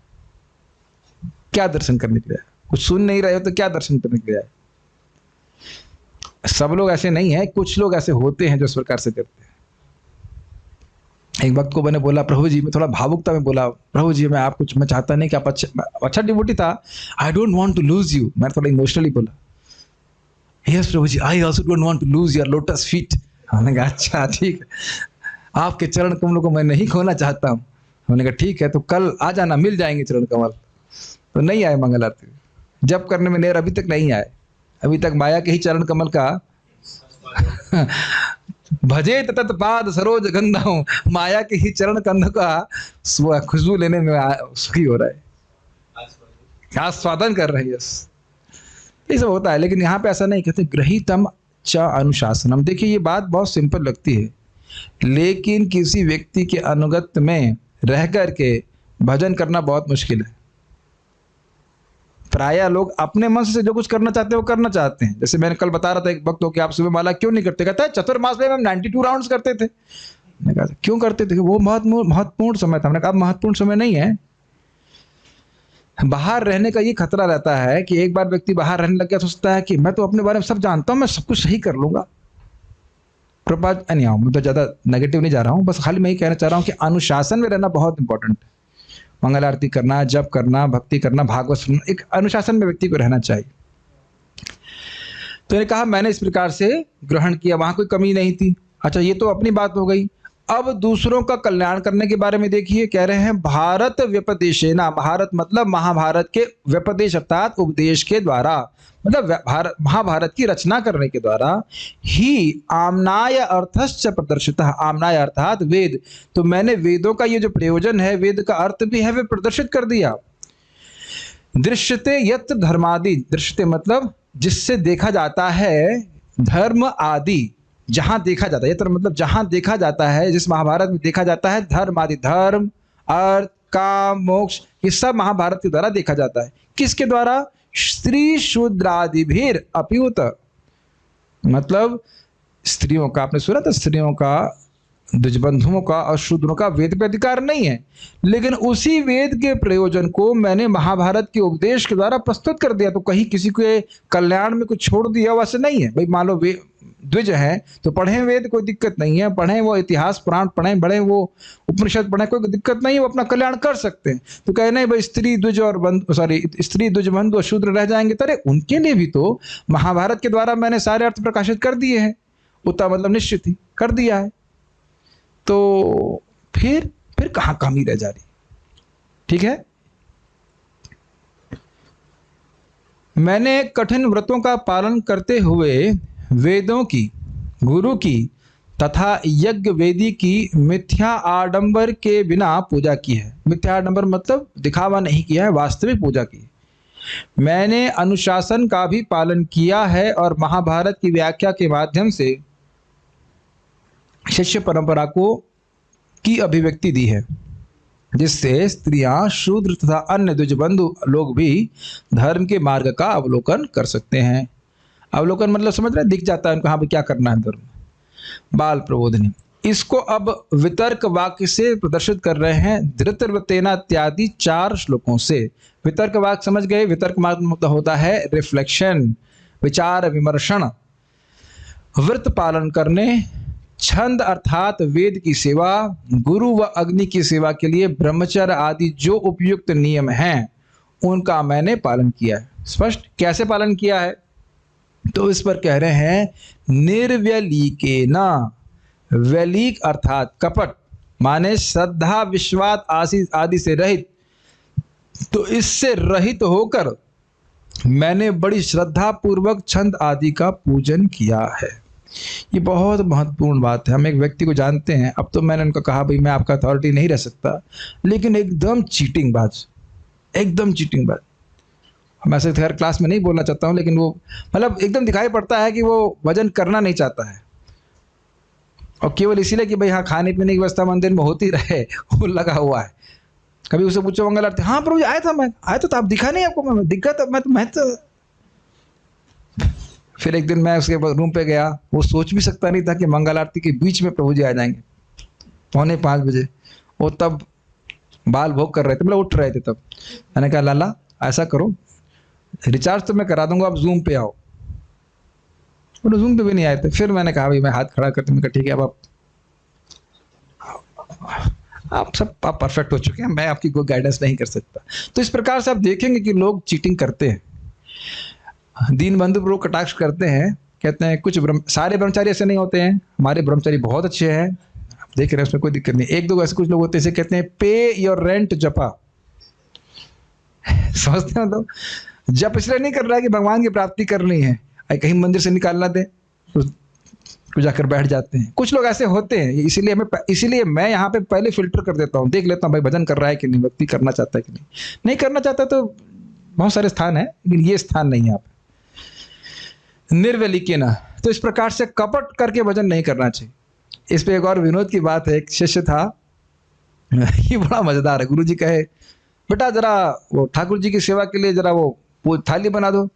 क्या दर्शन करने के लिए आए? कुछ सुन नहीं रहे हो तो क्या दर्शन करने के लिए आए? सब लोग ऐसे नहीं है, कुछ लोग ऐसे होते हैं जो इस प्रकार से करते हैं। एक वक्त को मैंने बोला प्रभु जी, मैं थोड़ा भावुकता में बोला, प्रभु जी मैं आप कुछ, मैं चाहता नहीं कि आप अच्छा डिवोटी था, I don't want to lose you, मैं थोड़ा इमोशनली बोला। Yes Prabhu ji, I also don't want to lose your lotus feet. हमने कहा अच्छा ठीक है, आपके चरण कमलों को मैं नहीं खोना चाहता हूँ। हमने कहा ठीक है, तो कल आ जाना, मिल जाएंगे चरण कमल। तो नहीं आए मंगल आरती, जब करने में नेर अभी तक नहीं आए, अभी तक माया के ही चरण कमल का भजे तत् पाद सरोज गंधा हूं, माया के ही चरण कंध का खुशबू लेने में सुखी हो रहा है, आस्वादन कर रहे हैं। यस, ये सब होता है, लेकिन यहाँ पे ऐसा नहीं कहते गृहीतम च अनुशासनम। देखिए ये बात बहुत सिंपल लगती है, लेकिन किसी व्यक्ति के अनुगत्य में रह करके भजन करना बहुत मुश्किल है। प्रायः लोग अपने मन से जो कुछ करना चाहते हैं वो करना चाहते हैं। जैसे मैंने कल बता रहा था एक वक्त हो कि आप सुबह माला क्यों नहीं करते, कहता है चतुर्मास में हम 92 राउंड्स करते थे। मैंने कहा क्यों करते थे? वो बहुत महत्वपूर्ण समय था। हमने कहा महत्वपूर्ण समय नहीं है, बाहर रहने का ये खतरा रहता है कि एक बार व्यक्ति बाहर रहने लग गया तो सोचता है कि मैं तो अपने बारे में सब जानता हूं, मैं सब कुछ सही कर लूंगा। प्रभात नहीं आऊँ, मैं तो ज्यादा नेगेटिव नहीं जा रहा हूँ, बस खाली मैं ही कहना चाह रहा हूँ कि अनुशासन में रहना बहुत इंपॉर्टेंट है। मंगल आरती करना, जप करना, भक्ति करना, भागवत सुनना, एक अनुशासन में व्यक्ति को रहना चाहिए। तो ये कहा मैंने इस प्रकार से ग्रहण किया, वहां कोई कमी नहीं थी। अच्छा ये तो अपनी बात हो गई। अब दूसरों का कल्याण करने के बारे में देखिए, कह रहे हैं भारत व्यपदेशेना, भारत मतलब महाभारत के व्यपदेश अर्थात उपदेश के द्वारा, मतलब महाभारत की रचना करने के द्वारा ही आमनाय अर्थश्च प्रदर्शितः, आमनाय अर्थात वेद, तो मैंने वेदों का ये जो प्रयोजन है, वेद का अर्थ भी है, वे प्रदर्शित कर दिया। दृश्यते यत्र धर्मादि, दृश्यते मतलब जिससे देखा जाता है, धर्म आदि जहां देखा जाता है, यत्र मतलब जहां देखा जाता है, जिस महाभारत में देखा जाता है धर्म आदि, धर्म अर्थ काम मोक्ष, ये सब महाभारत के द्वारा देखा जाता है। किसके द्वारा? स्त्री शूद्रादि भीर अप्युत, मतलब स्त्रियों का, आपने सुना था स्त्रियों का, द्विजबंधुओं का और शूद्रों का वेद पे अधिकार नहीं है, लेकिन उसी वेद के प्रयोजन को मैंने महाभारत के उपदेश के द्वारा प्रस्तुत कर दिया। तो कहीं किसी के कल्याण में कुछ छोड़ दिया वैसे नहीं है। भाई मान लो वे द्विज हैं तो पढ़ें वेद, कोई दिक्कत नहीं है, पढ़ें वो इतिहास पुराण पढ़ें, बड़े वो उपनिषद पढ़ें, कोई दिक्कत नहीं है, वो अपना कल्याण कर सकते हैं। तो कहे नहीं भाई स्त्री द्विज और बंधु, सॉरी स्त्री द्विज बंधु और शूद्र रह जाएंगे, तरे उनके लिए भी तो महाभारत के द्वारा मैंने सारे अर्थ प्रकाशित कर दिए हैं, उतना मतलब निश्चित ही कर दिया है। तो फिर कहाँ कमी रह जा रही? ठीक है, मैंने कठिन व्रतों का पालन करते हुए वेदों की, गुरु की तथा यज्ञ वेदी की मिथ्या आडंबर के बिना पूजा की है। मिथ्या आडंबर मतलब दिखावा नहीं किया है, वास्तविक पूजा की। मैंने अनुशासन का भी पालन किया है और महाभारत की व्याख्या के माध्यम से शिष्य परंपरा को की अभिव्यक्ति दी है, जिससे स्त्रियां, शूद्र तथा अन्य द्विजबंधु लोग भी धर्म के मार्ग का अवलोकन कर सकते हैं। अवलोकन मतलब समझ रहे, दिख जाता है उनको, हाँ भाई क्या करना है धर्म। बाल प्रबोधनी, इसको अब वितर्क वाक्य से प्रदर्शित कर रहे हैं, धृतव्रतेना इत्यादि 4 श्लोकों से। वितर्क वाक्य समझ गए? वितर्क मतलब होता है रिफ्लेक्शन, विचार विमर्शन, व्रत पालन करने, छंद अर्थात वेद की सेवा, गुरु व अग्नि की सेवा के लिए ब्रह्मचर्य आदि जो उपयुक्त नियम हैं उनका मैंने पालन किया है। स्पष्ट कैसे पालन किया है? तो इस पर कह रहे हैं निर्व्यलीकेना, व्यलीक अर्थात कपट, माने श्रद्धा विश्वास आदि से रहित। तो इससे रहित होकर मैंने बड़ी श्रद्धा पूर्वक छंद आदि का पूजन किया है। ये बहुत महत्वपूर्ण बात है। हम एक व्यक्ति को जानते हैं, अब तो मैंने उनको कहा भाई मैं आपका अथॉरिटी नहीं रह सकता, लेकिन एकदम चीटिंग बाज, एकदम चीटिंग बाज। मैं ऐसे खैर क्लास में नहीं बोलना चाहता हूँ, लेकिन वो मतलब एकदम दिखाई पड़ता है कि वो वजन करना नहीं चाहता है, और केवल इसीलिए कि भाई हाँ खाने पीने की व्यवस्था मंदिर में होती रहे वो लगा हुआ है। कभी उसे पूछो मंगल आरती, हाँ प्रभु जी आया था, मैं आया तो आप दिखा नहीं, आपको मैं दिखा था, मैं तो फिर एक दिन मैं उसके रूम पे गया, वो सोच भी सकता नहीं था कि मंगल आरती के बीच में प्रभु जी आ जाएंगे 4:45 वो तब बाल भोग कर रहे थे, मतलब उठ रहे थे तब। मैंने कहा लाला ऐसा करो, रिचार्ज तो मैं करा दूंगा, आप जूम पे आओ। वो जूम पे भी नहीं आए थे। फिर मैंने कहा भाई, मैं हाथ खड़ा करते, मैंने कहा ठीक है, अब आप परफेक्ट हो चुके हैं, मैं आपकी कोई गाइडेंस नहीं कर सकता। तो इस प्रकार से आप देखेंगे कि लोग चीटिंग करते हैं, दीनबंधु प्रभु कटाक्ष करते हैं, कहते हैं कुछ सारे ब्रह्मचारी ऐसे नहीं होते हैं, हमारे ब्रह्मचारी बहुत अच्छे हैं, आप देख रहे हैं, उसमें कोई दिक्कत नहीं। एक दो ऐसे कुछ लोग होते हैं, कहते हैं पे योर रेंट जपा। समझते हैं? तो जप इसलिए नहीं कर रहा है कि भगवान की प्राप्ति करनी है, कहीं मंदिर से निकालना दे तो जाकर बैठ जाते हैं। कुछ लोग ऐसे होते हैं, इसीलिए मैं यहाँ पे पहले फिल्टर कर देता हूँ, देख लेता हूँ भाई भजन कर रहा है कि नहीं, भक्ति करना चाहता है कि नहीं। नहीं करना चाहता तो बहुत सारे स्थान है, लेकिन ये स्थान नहीं है यहाँ पे। निर्वलिकेन, तो इस प्रकार से कपट करके भजन नहीं करना चाहिए। इस पे एक और विनोद की बात है, एक शिष्य था, ये बड़ा मजेदार है। गुरु जी कहे बेटा जरा वो ठाकुर जी की सेवा के लिए जरा वो थाली बना दो,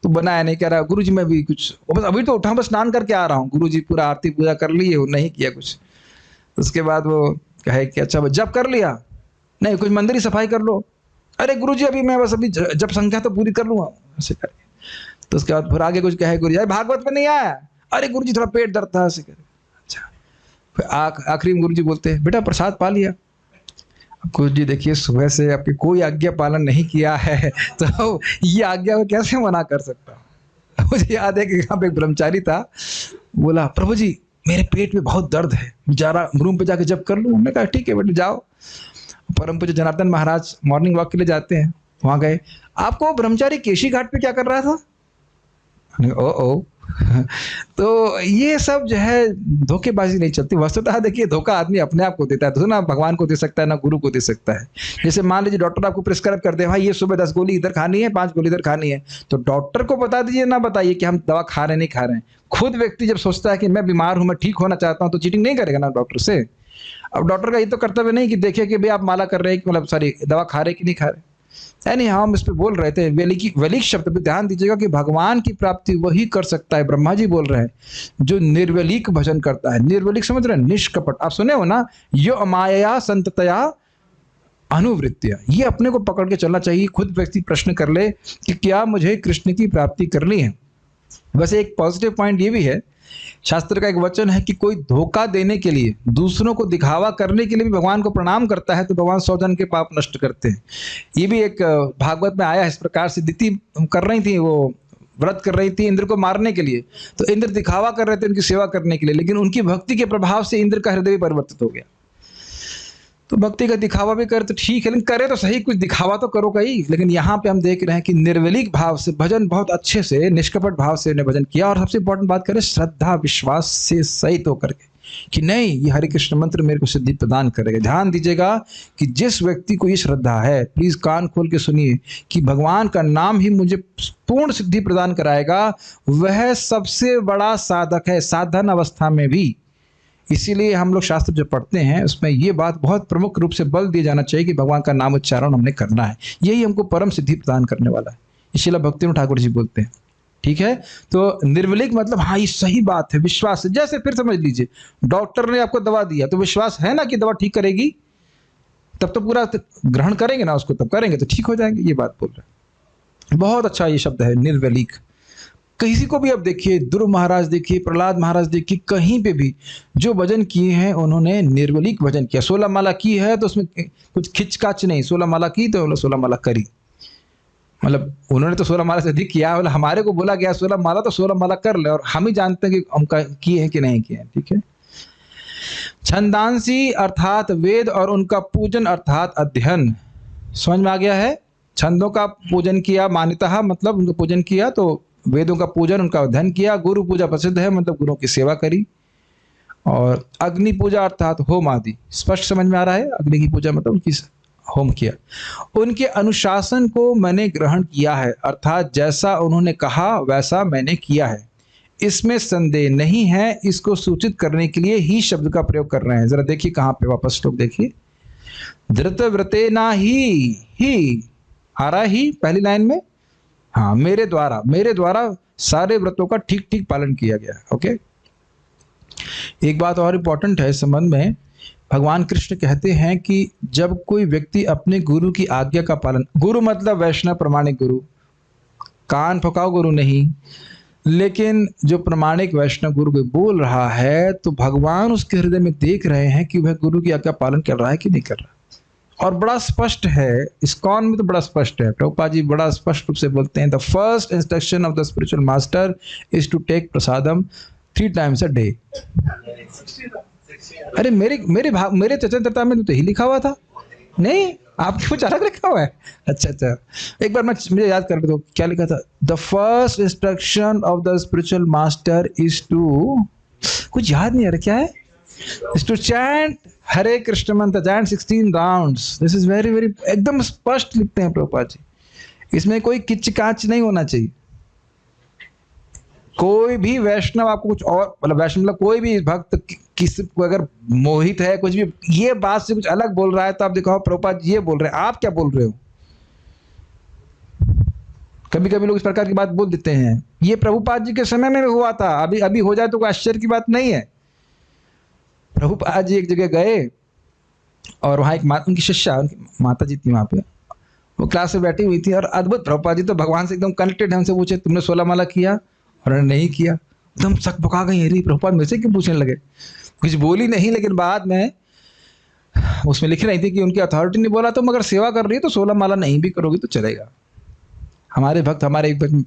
तो बनाया नहीं। कह रहा गुरु जी मैं भी कुछ, बस अभी तो उठा, बस स्नान करके आ रहा हूँ। गुरु जी पूरा आरती पूजा कर लिए, वो नहीं किया कुछ। उसके बाद वो कहे कि अच्छा जप कर लिया, नहीं कुछ मंदिर ही सफाई कर लो। अरे गुरु जी अभी मैं बस अभी जप संख्या तो पूरी कर लूँगा, ऐसे करके। तो उसके बाद फिर आगे कुछ कहे, गुरु जी भागवत में नहीं आया, अरे गुरु जी थोड़ा पेट दर्द था, ऐसे करे। अच्छा, फिर आखिरी में गुरु जी बोलते हैं बेटा प्रसाद पा लिया। गुरु जी देखिए सुबह से आपकी कोई आज्ञा पालन नहीं किया है, तो ये आज्ञा को कैसे मना कर सकता हूँ। मुझे याद है कि यहाँ पे एक ब्रह्मचारी था, बोला प्रभु जी मेरे पेट में बहुत दर्द है, जरा रूम पे जाके जप कर लूँ। हमने कहा ठीक है बेटे जाओ। परम पूज्य जनार्दन महाराज मॉर्निंग वॉक के लिए जाते हैं, वहाँ गए। आपको ब्रह्मचारी केशी घाट पे क्या कर रहा था? ओ तो ये सब जो है धोखेबाजी नहीं चलती। वस्तुतः देखिए धोखा आदमी अपने आप को देता है, तो ना भगवान को दे सकता है ना गुरु को दे सकता है। जैसे मान लीजिए डॉक्टर आपको प्रिस्क्राइब कर दे, भाई ये सुबह 10 गोली इधर खानी है, 5 गोली इधर खानी है, तो डॉक्टर को बता दीजिए, ना बताइए कि हम दवा खा रहे हैं नहीं खा रहे हैं। खुद व्यक्ति जब सोचता है कि मैं बीमार हूँ, मैं ठीक होना चाहता हूँ, तो चीटिंग नहीं करेगा ना डॉक्टर से। अब डॉक्टर का ये तो कर्तव्य नहीं कि देखे कि भाई आप माला कर रहे हैं, मतलब सॉरी दवा खा रहे कि नहीं खा रहे। यानी हम इस पे बोल रहे थे, वेलिक शब्द पे ध्यान दीजिएगा कि भगवान की प्राप्ति वही कर सकता है, ब्रह्मा जी बोल रहे हैं, जो निर्वलिक भजन करता है। निर्वलिक समझ रहे हैं, निष्कपट। आप सुने हो ना, यो अमाया संततया अनुवृत्तिया, ये अपने को पकड़ के चलना चाहिए। खुद व्यक्ति प्रश्न कर ले कि क्या मुझे कृष्ण की प्राप्ति करनी है। वैसे एक पॉजिटिव पॉइंट ये भी है, शास्त्र का एक वचन है कि कोई धोखा देने के लिए, दूसरों को दिखावा करने के लिए भी भगवान को प्रणाम करता है तो भगवान 100 जन के पाप नष्ट करते हैं। ये भी एक भागवत में आया है इस प्रकार से। दिति कर रही थी, वो व्रत कर रही थी इंद्र को मारने के लिए, तो इंद्र दिखावा कर रहे थे उनकी सेवा करने के लिए, लेकिन उनकी भक्ति के प्रभाव से इंद्र का हृदय भी परिवर्तित हो गया। तो भक्ति का दिखावा भी करे तो ठीक है, लेकिन करे तो सही, कुछ दिखावा तो करो कहीं। लेकिन यहाँ पे हम देख रहे हैं कि निर्वलिक भाव से भजन, बहुत अच्छे से निष्कपट भाव से उन्हें भजन किया। और सबसे इंपॉर्टेंट बात करें, श्रद्धा विश्वास से सहित होकर के कि नहीं ये हरे कृष्ण मंत्र मेरे को सिद्धि प्रदान करेगा। ध्यान दीजिएगा कि जिस व्यक्ति को ये श्रद्धा है, प्लीज कान खोल के सुनिए, कि भगवान का नाम ही मुझे पूर्ण सिद्धि प्रदान कराएगा, वह सबसे बड़ा साधक है साधन अवस्था में भी। इसीलिए हम लोग शास्त्र जो पढ़ते हैं उसमें ये बात बहुत प्रमुख रूप से बल दिया जाना चाहिए कि भगवान का नाम उच्चारण हमने करना है, यही हमको परम सिद्धि प्रदान करने वाला है। इसीलिए भक्ति ठाकुर जी बोलते हैं। ठीक है, तो निर्वलिक मतलब हाँ ये सही बात है, विश्वास। जैसे फिर समझ लीजिए डॉक्टर ने आपको दवा दिया तो विश्वास है ना कि दवा ठीक करेगी, तब तो पूरा ग्रहण करेंगे ना उसको, तब करेंगे तो ठीक हो जाएंगे, ये बात बोल रहे हैं। बहुत अच्छा ये शब्द है निर्वलिक। किसी को भी अब देखिए, ध्रुव महाराज देखिए, प्रहलाद महाराज देखिए, कहीं पे भी जो भजन किए हैं उन्होंने निर्वलिक भजन किया। 16 माला की है तो उसमें कुछ खिचकाच नहीं, 16 माला की तो 16 माला करी। मतलब उन्होंने तो 16 माला से अधिक किया, मतलब हमारे को बोला गया 16 माला तो 16 माला कर ले, और हम ही जानते हैं कि हम किए हैं कि नहीं किए हैं। ठीक है, छंदांसी अर्थात वेद और उनका पूजन अर्थात अध्ययन। समझ में आ गया है? छंदों का पूजन किया, मान्यता मतलब उनका पूजन किया, तो वेदों का पूजन उनका अध्ययन किया। गुरु पूजा प्रसिद्ध है, मतलब गुरुओं की सेवा करी। और अग्नि पूजा अर्थात होम आदि, स्पष्ट समझ में आ रहा है? अग्नि की पूजा मतलब उनकी होम किया। उनके अनुशासन को मैंने ग्रहण किया है, अर्थात जैसा उन्होंने कहा वैसा मैंने किया है, इसमें संदेह नहीं है। इसको सूचित करने के लिए ही शब्द का प्रयोग कर रहे हैं। जरा देखिए कहाँ पे, वापस लोग देखिए, धृतव्रतेना ही आ रहा ही पहली लाइन में, हाँ, मेरे द्वारा सारे व्रतों का ठीक ठीक पालन किया गया। ओके, एक बात और इंपॉर्टेंट है इस संबंध में, भगवान कृष्ण कहते हैं कि जब कोई व्यक्ति अपने गुरु की आज्ञा का पालन, गुरु मतलब वैष्णव प्रमाणिक गुरु, कान फकाओ गुरु नहीं, लेकिन जो प्रमाणिक वैष्णव गुरु को बोल रहा है तो भगवान उसके हृदय में देख रहे हैं कि वह गुरु की आज्ञा पालन कर रहा है कि नहीं कर रहा। और बड़ा स्पष्ट है, इस्कॉन में तो बड़ा स्पष्ट है, प्रभुपाद जी बड़ा स्पष्ट रूप से बोलते हैं, the first instruction of the spiritual master is to take prasadam 3 times a day। अरे मेरे चैतन्यता में तो यही लिखा हुआ था, नहीं आपके कुछ अलग लिखा हुआ है। अच्छा, एक बार मुझे याद कर दो क्या लिखा था। The first instruction of the spiritual master is to, कुछ याद नहीं आ रहा क्या है, is to chant Hare Krishna mantra, chant 16 rounds. This is very very एकदम स्पष्ट लिखते हैं प्रभुपाद जी, इसमें कोई किचकाच नहीं होना चाहिए। कोई भी वैष्णव आपको कुछ और, मतलब वैष्णव मतलब कोई भी भक्त किसी को अगर मोहित है, कुछ भी ये बात से कुछ अलग बोल रहा है तो आप देखो प्रभुपाद ये बोल रहे हैं, आप क्या बोल रहे हो। कभी कभी लोग इस प्रकार की बात बोल देते हैं, ये प्रभुपाद जी के समय में हुआ था, अभी हो जाए तो कोई आश्चर्य की बात नहीं है। प्रभुपाद जी एक जगह गए और वहाँ एक उनकी शिष्या, उनकी माता जी थी वहाँ पे, वो क्लास में बैठी हुई थी और अद्भुत, प्रभुपाद जी तो भगवान से एकदम कनेक्टेड है, हमसे पूछे तुमने 16 माला किया, और नहीं किया, एकदम सक पका गई, अरे प्रभुपाद मेरे से क्यों पूछने लगे। कुछ बोली नहीं, लेकिन बाद में उसमें लिख रही थी कि उनकी अथॉरिटी ने बोला तुम अगर सेवा कर रही है तो 16 माला नहीं भी करोगी तो चलेगा। हमारे एक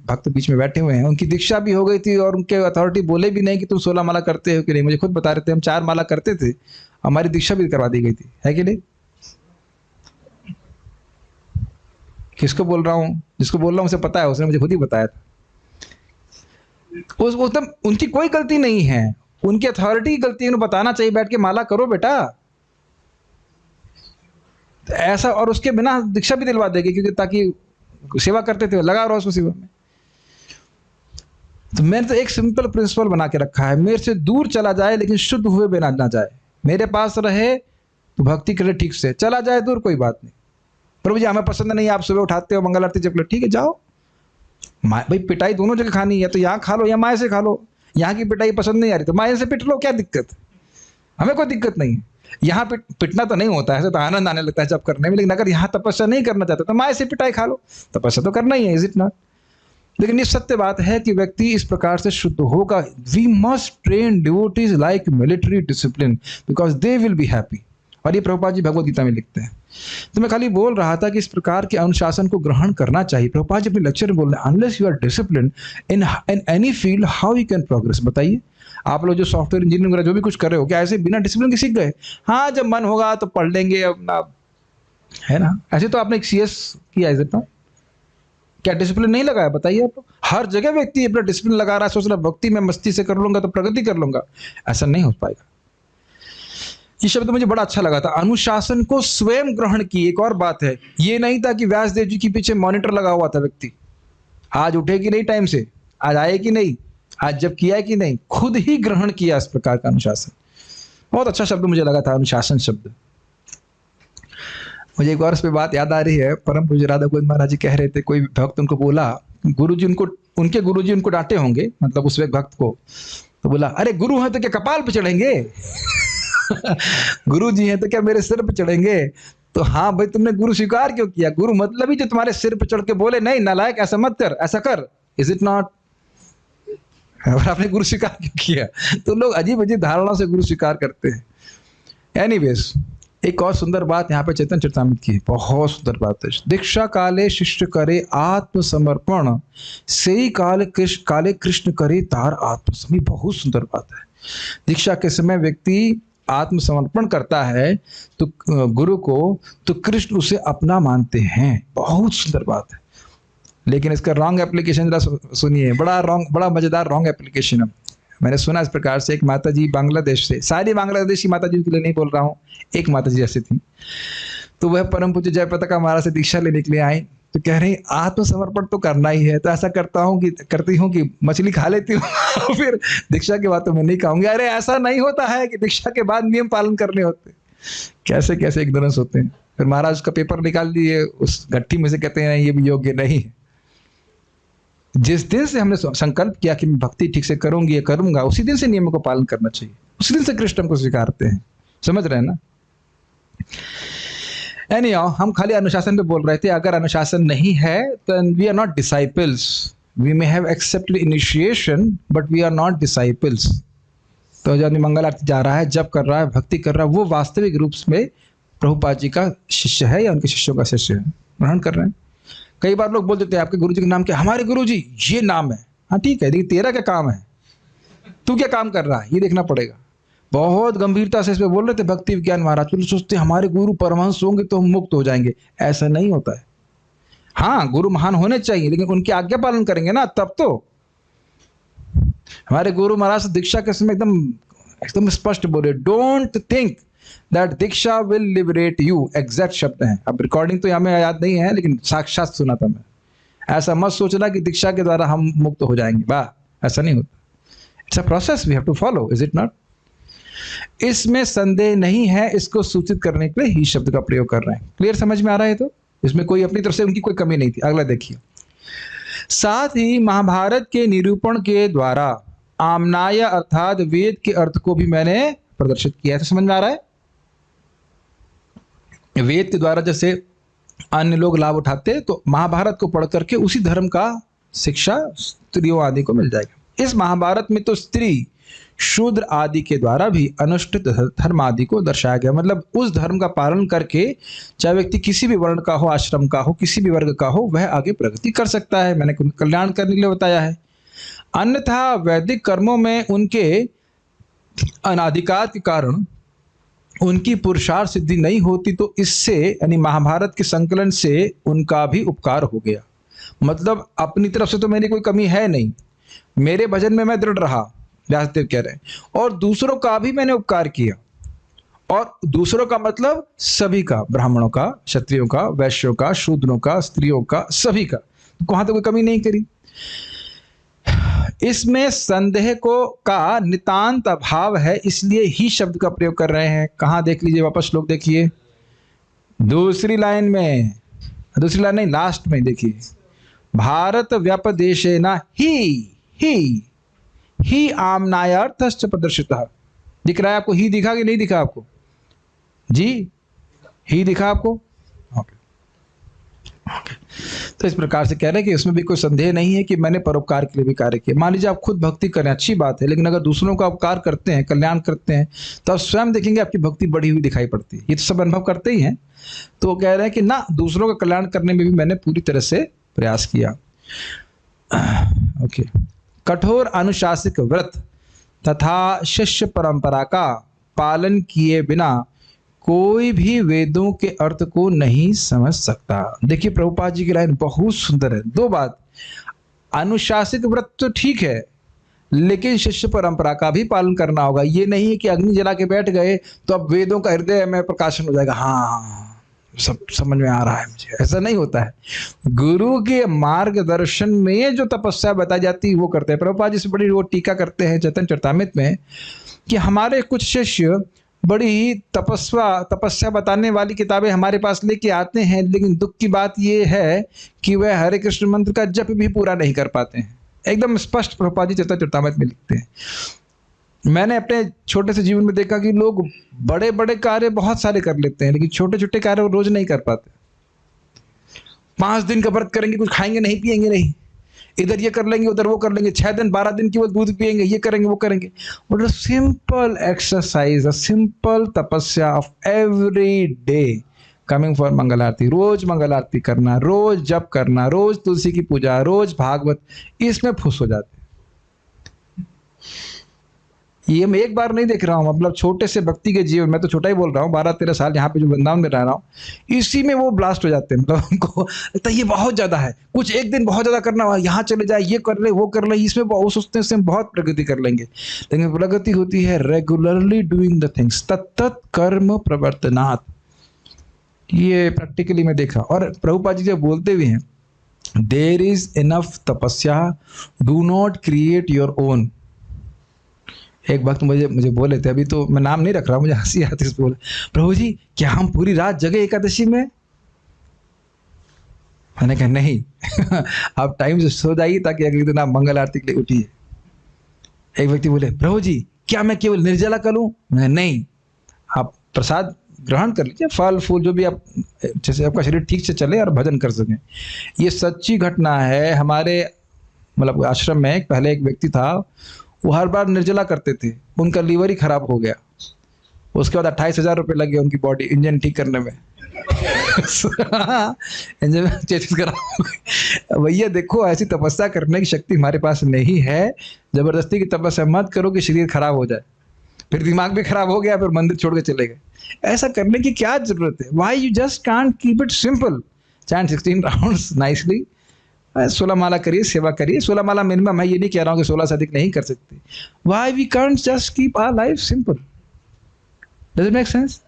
भक्त बीच में बैठे हुए हैं, उनकी दीक्षा भी हो गई थी और उनके अथॉरिटी बोले भी नहीं कि तुम 16 माला करते हो कि नहीं, मुझे खुद बता रहे थे हम 4 माला करते थे, हमारी दीक्षा भी करवा दी गई थी, है कि नहीं। किसको बोल रहा हूँ, जिसको बोल रहा हूँ उसे पता है, उसने मुझे खुद ही बताया था। उनकी कोई गलती नहीं है, उनकी अथॉरिटी की गलती है, उन्हें बताना चाहिए बैठ के माला करो बेटा ऐसा, और उसके बिना दीक्षा भी दिलवा देगी, क्योंकि ताकि सेवा करते थे लगा रहो उसको सेवा में। तो मैंने तो एक सिंपल प्रिंसिपल बना के रखा है, मेरे से दूर चला जाए लेकिन शुद्ध हुए बिना ना जाए, मेरे पास रहे तो भक्ति करे ठीक से, चला जाए दूर कोई बात नहीं। प्रभु जी हमें पसंद नहीं, आप सुबह उठाते हो मंगल आरती जप लो, ठीक है जाओ, भाई पिटाई दोनों जगह खानी है तो यहाँ खा लो या माए से खा लो, यहाँ की पिटाई पसंद नहीं आ रही तो माए से पिट लो, क्या दिक्कत, हमें कोई दिक्कत नहीं है। यहाँ पिटना तो नहीं होता है, ऐसे तो आनंद आने लगता है जब करने में, लेकिन अगर यहाँ तपस्या नहीं करना चाहते तो माए से पिटाई खा लो, तपस्या तो करना ही है, इज इट नॉट। लेकिन ये सत्य बात है कि व्यक्ति इस प्रकार से शुद्ध होगा। We must train devotees like military discipline because they will be happy, और ये प्रभुपाद जी भगवद गीता में लिखते हैं। तो मैं खाली बोल रहा था कि इस प्रकार के अनुशासन को ग्रहण करना चाहिए। प्रभुपाद जी अपने लेक्चर में बोल रहे हैं, unless you are discipline in any field how you can progress. बताइए आप लोग जो सॉफ्टवेयर इंजीनियरिंग वगैरह जो भी कुछ कर रहे हो, क्या ऐसे बिना डिसिप्लिन के सीख गए? हाँ जब मन होगा तो पढ़ लेंगे अपना, है ना। ऐसे तो आपने एक CS किया है ना, क्या डिसिप्लिन नहीं लगाया? बताइए आप। हर जगह व्यक्ति अपना डिसिप्लिन लगा रहा है, सोच रहा भक्ति में मस्ती से कर लूंगा तो प्रगति कर लूंगा, ऐसा नहीं हो पाएगा। ये शब्द मुझे बड़ा अच्छा लगा था, अनुशासन को स्वयं ग्रहण की। एक और बात है, ये नहीं था कि व्यासदेव जी के पीछे मॉनिटर लगा हुआ था व्यक्ति, आज उठे कि नहीं टाइम से, आज आए कि नहीं, आज जब किया कि नहीं, खुद ही ग्रहण किया इस प्रकार का अनुशासन। बहुत अच्छा शब्द मुझे लगा था अनुशासन शब्द। मुझे एक और इस पे बात याद आ रही है, परम पूज्य राधा गोविंद महाराज जी कह रहे थे, कोई भक्त उनको बोला, गुरुजी उनके गुरुजी उनको डांटे होंगे, मतलब उस भक्त को, तो बोला अरे गुरु हैं तो क्या कपाल पे चढ़ेंगे गुरु जी हैं तो क्या मेरे सिर पे चढ़ेंगे? तो हाँ भाई तुमने गुरु स्वीकार क्यों किया? गुरु मतलब ही जो तुम्हारे सिर पे चढ़ के बोले नहीं नालायक ऐसा मत कर, ऐसा कर, इज इट नॉट? और आपने गुरु स्वीकार क्यों किया? तो लोग अजीब अजीब धारणा से गुरु स्वीकार करते हैं। एनीवेज, एक और सुंदर बात यहाँ पे चैतन्य चरितामृत की, बहुत सुंदर बात है। दीक्षा काले शिष्य करे आत्मसमर्पण, से काले कृष्ण करे तार आत्मसमी। बहुत सुंदर बात है। दीक्षा के समय व्यक्ति आत्मसमर्पण करता है तो गुरु को, तो कृष्ण उसे अपना मानते हैं। बहुत सुंदर बात है। लेकिन इसका रॉन्ग एप्लीकेशन जरा सुनिए, बड़ा मजेदार रॉन्ग एप्लीकेशन है। मैंने सुना इस प्रकार से, एक माता जी बांग्लादेश से, सारी बांग्लादेशी माता जी के लिए नहीं बोल रहा हूँ, एक माता जी ऐसी थी, तो वह परम पूज्य जयप्रताप महाराज से दीक्षा लेने के लिए आई, तो कह रही आत्मसमर्पण तो करना ही है, तो ऐसा करती हूँ कि मछली खा लेती हूँ फिर दीक्षा के बाद तो मैं नहीं खाऊंगी। अरे ऐसा नहीं होता है कि दीक्षा के बाद नियम पालन करने होते। कैसे कैसे इग्नोरेंस होते हैं। फिर महाराज उसका पेपर निकाल लिए, उस गट्ठी में से कहते हैं ये भी योग्य नहीं है। जिस दिन से हमने संकल्प किया कि मैं भक्ति ठीक से करूंगी या करूंगा, उसी दिन से नियमों को पालन करना चाहिए, उसी दिन से कृष्ण हमको स्वीकारते हैं। समझ रहे हैं ना? Anyhow, हम खाली अनुशासन पे बोल रहे थे। अगर अनुशासन नहीं है तो we are not disciples. We may have accepted initiation but we are not disciples. तो जो मंगल आरती जा रहा है, जप कर रहा है, भक्ति कर रहा है, वो वास्तविक रूप में प्रभुपाद जी का शिष्य है या उनके शिष्यों का शिष्य है, ग्रहण कर रहे हैं। कई बार लोग बोल देते हैं आपके गुरु जी का नाम क्या? हमारे गुरु जी ये नाम है। हाँ ठीक है, लेकिन तेरा क्या काम है? तू क्या काम कर रहा है, ये देखना पड़ेगा। बहुत गंभीरता से इसमें बोल रहे थे भक्ति विज्ञान महाराज। तो सोचते हमारे गुरु परमहंस होंगे तो हम मुक्त हो जाएंगे। ऐसा नहीं होता है। हाँ, गुरु महान होने चाहिए, लेकिन उनकी आज्ञा पालन करेंगे ना, तब तो। हमारे गुरु महाराज दीक्षा के समय एकदम स्पष्ट बोले, don't think that Diksha will liberate you. Exact शब्द हैं। अब रिकॉर्डिंग तो हमें याद नहीं है, लेकिन साक्षात सुना था मैं। ऐसा मत सोचना कि दीक्षा के द्वारा हम मुक्त हो जाएंगे। वाह, ऐसा नहीं होता। It's a process we have to follow, is it not? इसमें संदेह नहीं है, इसको सूचित करने के लिए ही शब्द का प्रयोग कर रहे हैं। क्लियर, समझ में आ रहा है? तो इसमें कोई अपनी तरफ से उनकी कोई कमी नहीं थी। अगला देखिए। साथ ही महाभारत के निरूपण के द्वारा आमनाय अर्थात वेद के अर्थ को भी मैंने प्रदर्शित किया है। तो समझ में आ रहा है? वेद के द्वारा जैसे अन्य लोग लाभ उठाते, तो महाभारत को पढ़ करके उसी धर्म का शिक्षा स्त्रियों आदि को मिल जाएगा। इस महाभारत में तो स्त्री, शूद्र आदि के द्वारा भी अनुष्ठित धर्म आदि को दर्शाया गया। मतलब उस धर्म का पालन करके चाहे व्यक्ति किसी भी वर्ण का हो, आश्रम का हो, किसी भी वर्ग का हो, वह आगे प्रगति कर सकता है। मैंने कल्याण करने के लिए बताया है। अन्यथा वैदिक कर्मों में उनके अनाधिकार के कारण उनकी पुरुषार्थ सिद्धि नहीं होती, तो इससे यानी महाभारत के संकलन से उनका भी उपकार हो गया। मतलब अपनी तरफ से तो मेरी कोई कमी है नहीं, मेरे भजन में मैं दृढ़ रहा, व्यासदेव कह रहे हैं, और दूसरों का भी मैंने उपकार किया। और दूसरों का मतलब सभी का, ब्राह्मणों का, क्षत्रियों का, वैश्यों का, शूद्रों का, स्त्रियों का, सभी का। तो वहां तो कोई कमी नहीं करी। इसमें संदेह को का नितांत अभाव है, इसलिए ही शब्द का प्रयोग कर रहे हैं। कहाँ देख लीजिए, वापस श्लोक देखिए, दूसरी लाइन में, दूसरी लाइन नहीं, लास्ट में देखिए। भारत व्यपदेशेन ही आमनायार्थश्च प्रदर्शितः। दिख रहा है आपको? ही दिखा कि नहीं दिखा आपको? जी, ही दिखा आपको? ओके। तो इस प्रकार से कह रहे हैं कि इसमें भी कोई संदेह नहीं है कि मैंने परोपकार के लिए भी कार्य किया। मान लीजिए आप खुद भक्ति करें, अच्छी बात है, लेकिन अगर दूसरों का उपकार करते हैं, कल्याण करते हैं, तो आप स्वयं देखेंगे आपकी भक्ति बढ़ी हुई दिखाई पड़ती है। ये तो सब अनुभव करते ही हैं। तो कह रहे हैं कि ना, दूसरों का कल्याण करने में भी मैंने पूरी तरह से प्रयास किया। ओके। कठोर अनुशासिक व्रत तथा शिष्य परंपरा का पालन किए बिना कोई भी वेदों के अर्थ को नहीं समझ सकता। देखिए प्रभुपाद जी की लाइन बहुत सुंदर है। दो बात, अनुशासिक व्रत तो ठीक है, लेकिन शिष्य परंपरा का भी पालन करना होगा। ये नहीं है कि अग्नि जला के बैठ गए तो अब वेदों का हृदय में प्रकाशन हो जाएगा। हाँ, सब समझ में आ रहा है मुझे। ऐसा नहीं होता है। गुरु के मार्गदर्शन में जो तपस्या बताई जाती है वो करते हैं। प्रभुपाद जी से बड़ी वो टीका करते हैं चैतन्य चरितामृत में कि हमारे कुछ शिष्य बड़ी तपस्या बताने वाली किताबें हमारे पास लेके आते हैं, लेकिन दुख की बात ये है कि वह हरे कृष्ण मंत्र का जप भी पूरा नहीं कर पाते हैं। एकदम स्पष्ट प्रभुपाद जी चैतन्य चरितामृत में लिखते हैं। मैंने अपने छोटे से जीवन में देखा कि लोग बड़े बड़े कार्य बहुत सारे कर लेते हैं, लेकिन छोटे छोटे कार्य वो रोज नहीं कर पाते। 5 दिन का व्रत करेंगे, कुछ खाएंगे नहीं, पिएंगे नहीं, इधर ये कर लेंगे, उधर वो कर लेंगे, 6 दिन 12 दिन की वो दूध पिएंगे, ये करेंगे वो करेंगे। But simple exercise, a simple तपस्या of every day coming for मंगल आरती, रोज मंगल आरती करना, रोज जप करना, रोज तुलसी की पूजा, रोज भागवत, इसमें फुस हो जाते। ये मैं एक बार नहीं देख रहा हूँ, मतलब छोटे से भक्ति के जीवन में, तो छोटा ही बोल रहा हूँ, 12-13 साल यहाँ पे जो वृंदावन में रह रहा हूँ, इसी में वो ब्लास्ट हो जाते हैं। मतलब उनको तो ये बहुत ज़्यादा है, कुछ एक दिन बहुत ज़्यादा करना, यहाँ चले जाए, ये कर ले वो कर ले, इसमें वो सोचते हैं इसमें बहुत प्रगति कर लेंगे। लेकिन प्रगति होती है रेगुलरली डूइंग द थिंग्स, तत्त कर्म प्रवर्तनात्। ये प्रैक्टिकली मैं देखा। और प्रभुपाद जी जब बोलते भी हैं, देयर इज इनफ तपस्या, do not create your own. एक वक्त मुझे बोले थे, अभी तो मैं नाम नहीं रख रहा, मुझे हंसी आती है, बोले प्रभु जी क्या हम पूरी रात जगे एकादशी में? मैंने कहा नहीं आप टाइम से सो जाइए ताकि अगले दिन आप मंगल आरती के लिए उठिए। एक व्यक्ति बोले प्रभु जी क्या मैं केवल निर्जला कर लूं? मैं नहीं, आप प्रसाद ग्रहण कर लीजिए, फल फूल जो भी आप, जैसे आपका शरीर ठीक से चले और भजन कर सकें। ये सच्ची घटना है। हमारे मतलब आश्रम में पहले एक व्यक्ति था, वो हर बार निर्जला करते थे, उनका लीवर ही खराब हो गया। उसके बाद 28,000 रुपये लगे उनकी बॉडी इंजन ठीक करने में इंजन चेंज करा। भैया देखो ऐसी तपस्या करने की शक्ति हमारे पास नहीं है। जबरदस्ती की तपस्या मत करो कि शरीर खराब हो जाए, फिर दिमाग भी खराब हो गया, फिर मंदिर छोड़ के चले गए। ऐसा करने की क्या जरूरत है? Why you just can't keep it simple? Chant 16 rounds nicely, 16 माला करिए, सेवा करिए। 16 माला मिनिमम है, ये नहीं कह रहा हूँ कि 16 से अधिक नहीं कर सकते। Why we can't just keep our life simple? Does it make sense?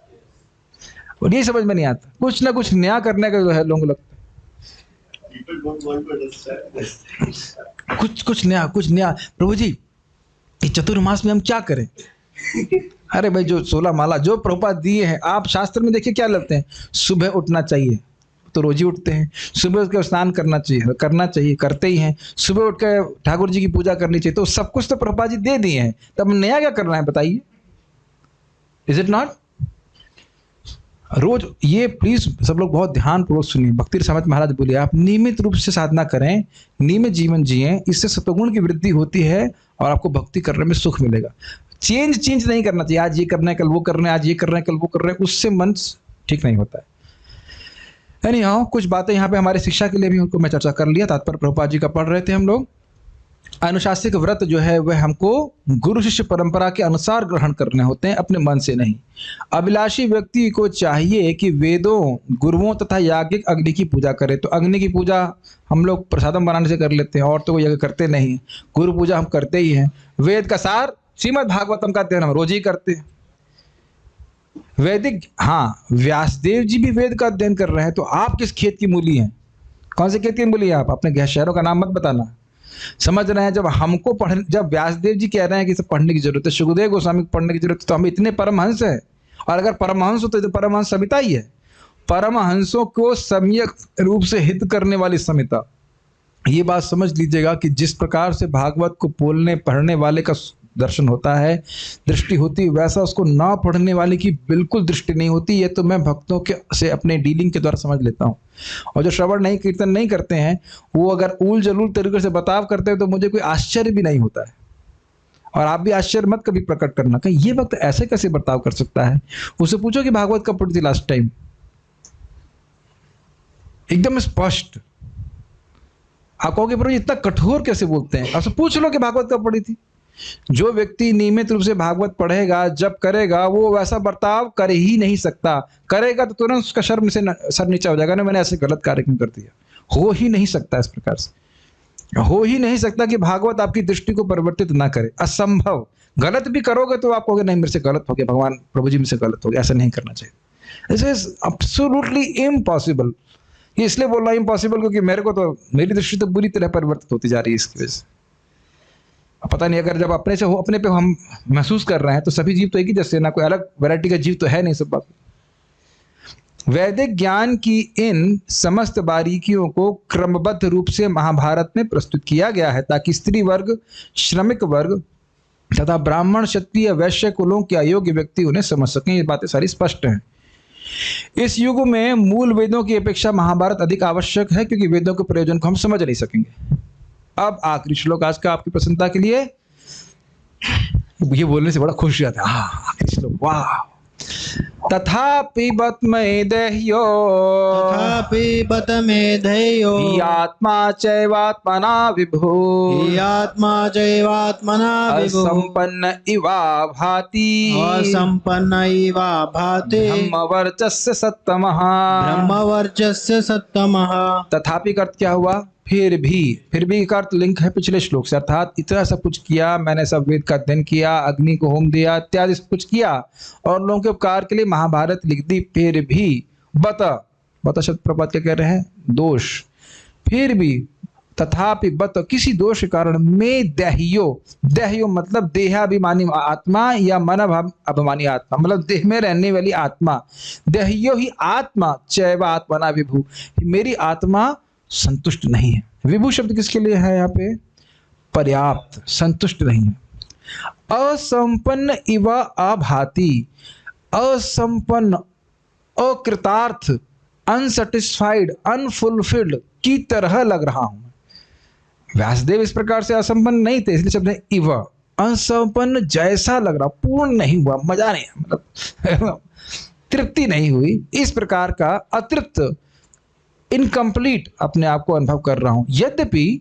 और ये समझ में नहीं आता, कुछ ना कुछ नया करने का जो है लोगों को लगता है कुछ नया। प्रभु जी इस चतुर्मास में हम क्या करें? अरे भाई जो 16 माला जो प्रभुपाद दिए हैं, आप शास्त्र में देखिए क्या लगते हैं, सुबह उठना चाहिए तो रोज ही उठते हैं, सुबह उठ कर स्नान करना चाहिए, करते ही हैं, सुबह उठ कर ठाकुर जी की पूजा करनी चाहिए, तो सब कुछ तो प्रभुपाद जी दे दिए हैं, तब नया क्या करना है बताइए? Is it not? रोज ये प्लीज सब लोग बहुत ध्यान पूर्वक सुनिए। भक्ति समर्थ महाराज बोले आप नियमित रूप से साधना करें, नियमित जीवन जिएं, इससे सत्वगुण की वृद्धि होती है और आपको भक्ति करने में सुख मिलेगा। चेंज नहीं करना चाहिए, आज ये करना है कल वो करना है, आज ये कर रहे हैं कल वो कर रहे हैं, उससे मन ठीक नहीं होता है। एनीहाउ कुछ बातें यहाँ पे हमारे शिक्षा के लिए भी उनको मैं चर्चा कर लिया। तात्पर्य प्रभुपाद जी का पढ़ रहे थे हम लोग। अनुशासिक व्रत जो है वह हमको गुरु शिष्य परंपरा के अनुसार ग्रहण करने होते हैं, अपने मन से नहीं। अभिलाषी व्यक्ति को चाहिए कि वेदों, गुरुओं तथा याज्ञिक अग्नि की पूजा करे। तो अग्नि की पूजा हम लोग प्रसादम बनाने से कर लेते हैं, और तो कोई यज्ञ करते नहीं। गुरु पूजा हम करते ही हैं। वेद का सार श्रीमद् भागवतम का अध्ययन हम रोज ही करते हैं। वैदिक, हाँ व्यासदेव जी भी वेद का अध्ययन कर रहे हैं। तो आप किस खेत की मूली हैं? कौन से खेत की मूली है आप? अपने शहरों का नाम मत बताना। समझ रहे हैं? जब हमको जब व्यासदेव जी कह रहे हैं कि सब पढ़ने की जरूरत है, सुखदेव गोस्वामी को पढ़ने की जरूरत है, तो हम इतने परमहंस हैं। और अगर परमहंस हो तो परमहंस समिता ही है। परमहंसों को सम्यक रूप से हित करने वाली समिता। ये बात समझ लीजिएगा कि जिस प्रकार से भागवत को बोलने पढ़ने वाले का दर्शन होता है, दृष्टि होती है, वैसा उसको ना पढ़ने वाले की बिल्कुल दृष्टि नहीं होती। ये तो मैं भक्तों के से अपने डीलिंग के द्वारा समझ लेता हूँ। और जो श्रवण नहीं कीर्तन नहीं करते हैं, वो अगर ऊल जलूल तरीके से बर्ताव करते हैं तो मुझे कोई आश्चर्य भी नहीं होता है। और आप भी आश्चर्य मत कभी प्रकट करना कि ये वक्त ऐसे कैसे बर्ताव कर सकता है। उससे पूछो कि भागवत कब पढ़ी थी लास्ट टाइम, एकदम स्पष्ट। आप कहोगे प्रभु इतना कठोर कैसे बोलते हैं? आपसे पूछ लो कि भागवत कब पढ़ी थी। जो व्यक्ति नियमित रूप से भागवत पढ़ेगा, जब करेगा, वो वैसा बर्ताव कर ही नहीं सकता। करेगा तो तुरंत उसका शर्म से सर नीचा हो जाएगा ना, मैंने ऐसे गलत कार्य क्यों कर दिया। हो ही नहीं सकता, इस प्रकार से हो ही नहीं सकता कि भागवत आपकी दृष्टि को परिवर्तित ना करे। असंभव। गलत भी करोगे तो आप कहोगे नहीं मेरे से गलत हो गया, भगवान प्रभु जी मुझसे गलत हो गया। ऐसा नहीं करना चाहिए। This is absolutely impossible. ये इसलिए बोल रहा हूं इम्पॉसिबल क्योंकि मेरे को तो, मेरी दृष्टि तो बुरी तरह परिवर्तित होती जा रही है इसकी वजह से। पता नहीं, अगर जब अपने से हो, अपने पे हम महसूस कर रहे हैं, तो सभी जीव तो एक ही जैसे, ना कोई अलग वैरायटी का जीव तो है नहीं, सब बात। वैदिक ज्ञान की इन समस्त बारीकियों को क्रमबद्ध रूप से महाभारत में प्रस्तुत किया गया है, ताकि स्त्री वर्ग, श्रमिक वर्ग तथा ब्राह्मण, क्षत्रिय, वैश्य कुलों के अयोग्य व्यक्ति उन्हें समझ सकें। ये बातें सारी स्पष्ट हैं। इस युग में मूल वेदों की अपेक्षा महाभारत अधिक आवश्यक है, क्योंकि वेदों के प्रयोजन को हम समझ नहीं सकेंगे। अब आखिरी श्लोक आज का आपकी प्रसन्नता के लिए, ये बोलने से बड़ा खुश हो जाता है। आखिरी श्लोक, वाह। तथापि बत में देह्यो, तथापि बत में धेयो, आत्मा चैवात्मना विभो, आत्मा चैवात्मना विभो, असंपन्न इवा भाति, असंपन्न इवा भाति, ब्रह्मवर्चस्य सत्तमः, ब्रह्मवर्चस्य सत्तमः। तथापि का अर्थ क्या हुआ? फिर भी का अर्थ लिंक है पिछले श्लोक से। अर्थात इतना सब कुछ किया मैंने, सब वेद का अध्ययन किया, अग्नि को होम दिया, इत्यादि सब कुछ किया और लोगों के उपकार के लिए महाभारत लिख दी। फिर भी बता शब्द प्रपात क्या कह रहे हैं? दोष। फिर भी तथापि बत किसी दोष के कारण मैं देह्यो मतलब देहाभिमानी आत्मा या मन अभिमानी आत्मा, मतलब देह में रहने वाली आत्मा, देह्यो ही आत्मा चैव आत्मना विभु, मेरी आत्मा संतुष्ट नहीं है। विभु शब्द किसके लिए है यहाँ पे? पर्याप्त, संतुष्ट नहीं है। असंपन्न इव अभाति, असंपन्न, अकृतार्थ, अनसेटिस्फाइड, अनफुलफिल्ड की तरह लग रहा हूं। व्यासदेव इस प्रकार से असंपन्न नहीं थे, इसलिए शब्द है इव, असंपन्न जैसा लग रहा, पूर्ण नहीं हुआ, मजा नहीं, मतलब तृप्ति नहीं हुई, इस प्रकार का अतृप्त, इनकम्प्लीट अपने आप को अनुभव कर रहा हूं। यद्यपि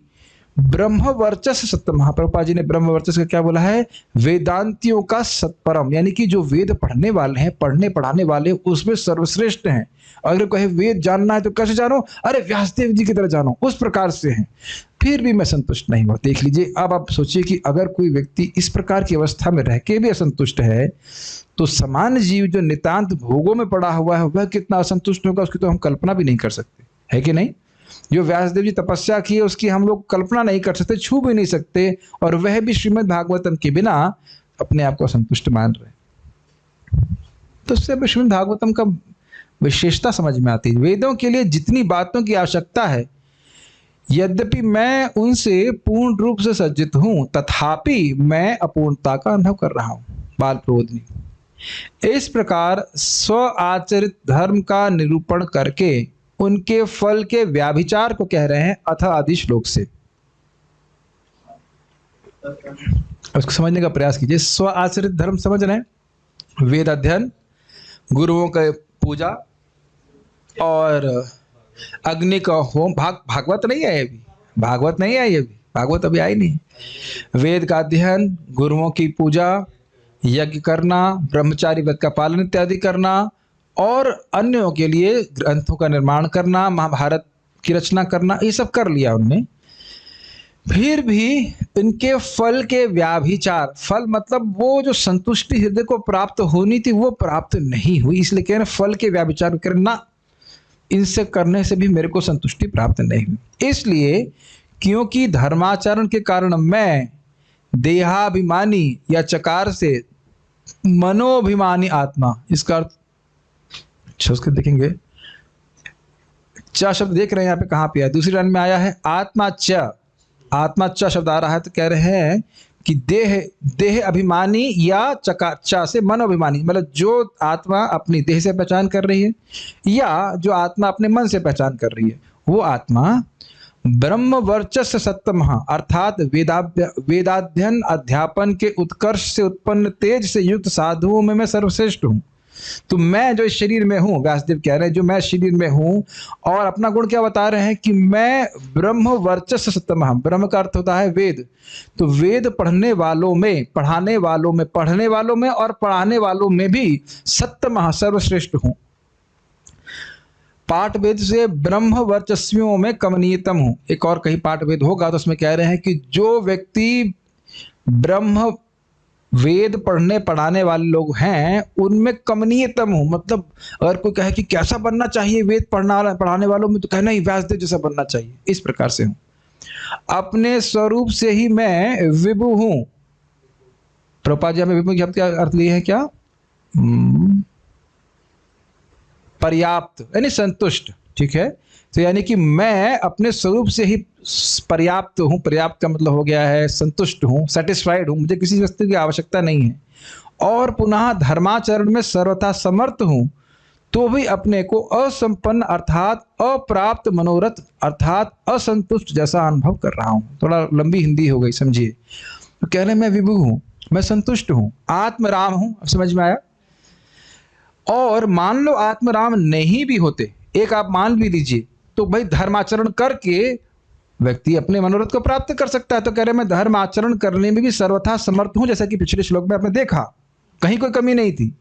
ब्रह्म वर्चस्व सत्यम, प्रभुपाद जी ने ब्रह्म वर्चस्व का क्या बोला है? वेदांतियों का सत्परम, यानी कि जो वेद पढ़ने वाले हैं, पढ़ने पढ़ाने वाले, उसमें सर्वश्रेष्ठ हैं। अगर कहे वेद जानना है तो कैसे जानो? अरे व्यासदेव जी की तरह जानो, उस प्रकार से हैं। फिर भी मैं संतुष्ट नहीं हुआ। देख लीजिए, अब आप सोचिए कि अगर कोई व्यक्ति इस प्रकार की अवस्था में रह के भी असंतुष्ट है, तो सामान्य जीव जो नितांत भोगों में पड़ा हुआ है वह कितना असंतुष्ट होगा, उसकी तो हम कल्पना भी नहीं कर सकते, है कि नहीं? जो व्यासदेव जी तपस्या की है उसकी हम लोग कल्पना नहीं कर सकते, छू भी नहीं सकते, और वह भी श्रीमद् भागवतम के बिना अपने आप को संतुष्ट मान रहे। तो उससे श्रीमद् भागवतम का विशेषता समझ में आती है। वेदों के लिए जितनी बातों की आवश्यकता है, यद्यपि मैं उनसे पूर्ण रूप से सज्जित हूं, तथापि मैं अपूर्णता का अनुभव कर रहा हूं। बाल प्रबोधिनी इस प्रकार स्व आचरित धर्म का निरूपण करके उनके फल के व्याभिचार को कह रहे हैं अथ आदि श्लोक से। उसको समझने का प्रयास कीजिए। स्व आचरित धर्म समझ रहे हैं? वेद अध्ययन, गुरुओं का पूजा और अग्नि का होम। भागवत नहीं है अभी, भागवत नहीं आई अभी, भागवत अभी आई नहीं। वेद का अध्ययन, गुरुओं की पूजा, यज्ञ करना, ब्रह्मचारी व्रत का पालन इत्यादि करना, और अन्यों के लिए ग्रंथों का निर्माण करना, महाभारत की रचना करना, ये सब कर लिया उनने। फिर भी इनके फल के व्याभिचार, फल मतलब वो जो संतुष्टि हृदय को प्राप्त होनी थी वो प्राप्त नहीं हुई, इसलिए कह रहे फल के व्याभिचार करना, इनसे करने से भी मेरे को संतुष्टि प्राप्त नहीं हुई। इसलिए क्योंकि धर्माचरण के कारण मैं देहाभिमानी या चकार से मनोभिमानी आत्मा, इसका अर्थ उसके देखेंगे, च शब्द देख रहे हैं यहाँ पे कहाँ पे है? दूसरी लाइन में आया है आत्मा च, आत्मा च शब्द आ रहा है, तो कह रहे हैं कि देह अभिमानी या च से मनोभिमानी, मतलब जो आत्मा अपनी देह से पहचान कर रही है या जो आत्मा अपने मन से पहचान कर रही है, वो आत्मा ब्रह्म वर्चस्व सत्तम, अर्थात वेदाध्ययन अध्यापन के उत्कर्ष से उत्पन्न तेज से युक्त साधुओं में मैं सर्वश्रेष्ठ हूँ। तो मैं जो इस शरीर में हूँ, व्यासदेव कह रहे हैं जो मैं शरीर में हूँ, और अपना गुण क्या बता रहे हैं कि मैं ब्रह्म वर्चस्व सत्तम, ब्रह्म का अर्थ होता है वेद, तो वेद पढ़ने वालों में, पढ़ाने वालों में, पढ़ने वालों में और पढ़ाने वालों में भी सत्तम सर्वश्रेष्ठ हूँ। पाठ वेद से ब्रह्म वर्चस्वियों में कमनीयतम हूँ। एक और कहीं पाठ वेद होगा तो उसमें कह रहे हैं कि जो व्यक्ति ब्रह्म वेद पढ़ने पढ़ाने वाले लोग हैं उनमें कमनीयतम हूँ। मतलब अगर कोई कहे कि कैसा बनना चाहिए वेद पढ़ाने वालों में, तो कहना ही व्यासदेव जैसा बनना चाहिए, इस प्रकार से हूँ। अपने स्वरूप से ही मैं विभु हूँ। प्रभुपाद जी में विभु शब्द का अर्थ लिए है क्या? पर्याप्त यानी संतुष्ट, ठीक है। तो यानी कि मैं अपने स्वरूप से ही पर्याप्त हूँ। पर्याप्त का मतलब हो गया है संतुष्ट हूँ, सेटिस्फाइड हूँ, मुझे किसी वस्तु की आवश्यकता नहीं है। और पुनः धर्माचरण में सर्वथा समर्थ हूँ, तो भी अपने को असंपन्न अर्थात अप्राप्त मनोरथ अर्थात असंतुष्ट जैसा अनुभव कर रहा हूँ। थोड़ा लंबी हिंदी हो गई, समझिए। तो कह रहे मैं विभु हूँ, मैं संतुष्ट हूँ, आत्मराम हूँ। अब समझ में आया? और मान लो आत्मराम नहीं भी होते, एक आप मान भी लीजिए, तो भाई धर्माचरण करके व्यक्ति अपने मनोरथ को प्राप्त कर सकता है। तो कह रहे मैं धर्म आचरण करने में भी सर्वथा समर्थ हूं, जैसा कि पिछले श्लोक में आपने देखा, कहीं कोई कमी नहीं थी,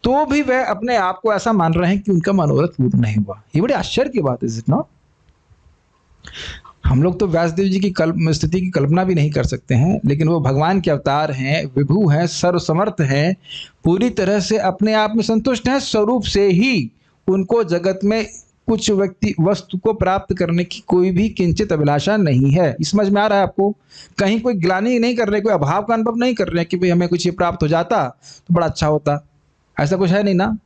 तो भी वह अपने आप को ऐसा मान रहे हैं कि उनका मनोरथ पूर्ण नहीं हुआ। ये बड़ी आश्चर्य की बात है, इज इट नॉट? हम लोग तो व्यासदेव जी की स्थिति की कल्पना भी नहीं कर सकते हैं, लेकिन वो भगवान के अवतार हैं, विभु हैं, सर्वसमर्थ हैं, पूरी तरह से अपने आप में संतुष्ट हैं। स्वरूप से ही उनको जगत में कुछ व्यक्ति वस्तु को प्राप्त करने की कोई भी किंचित अभिलाषा नहीं है। इस समझ में आ रहा है आपको? कहीं कोई ग्लानि नहीं कर रहे, कोई अभाव का अनुभव नहीं कर रहे कि भाई हमें कुछ ये प्राप्त हो जाता तो बड़ा अच्छा होता, ऐसा कुछ है नहीं ना।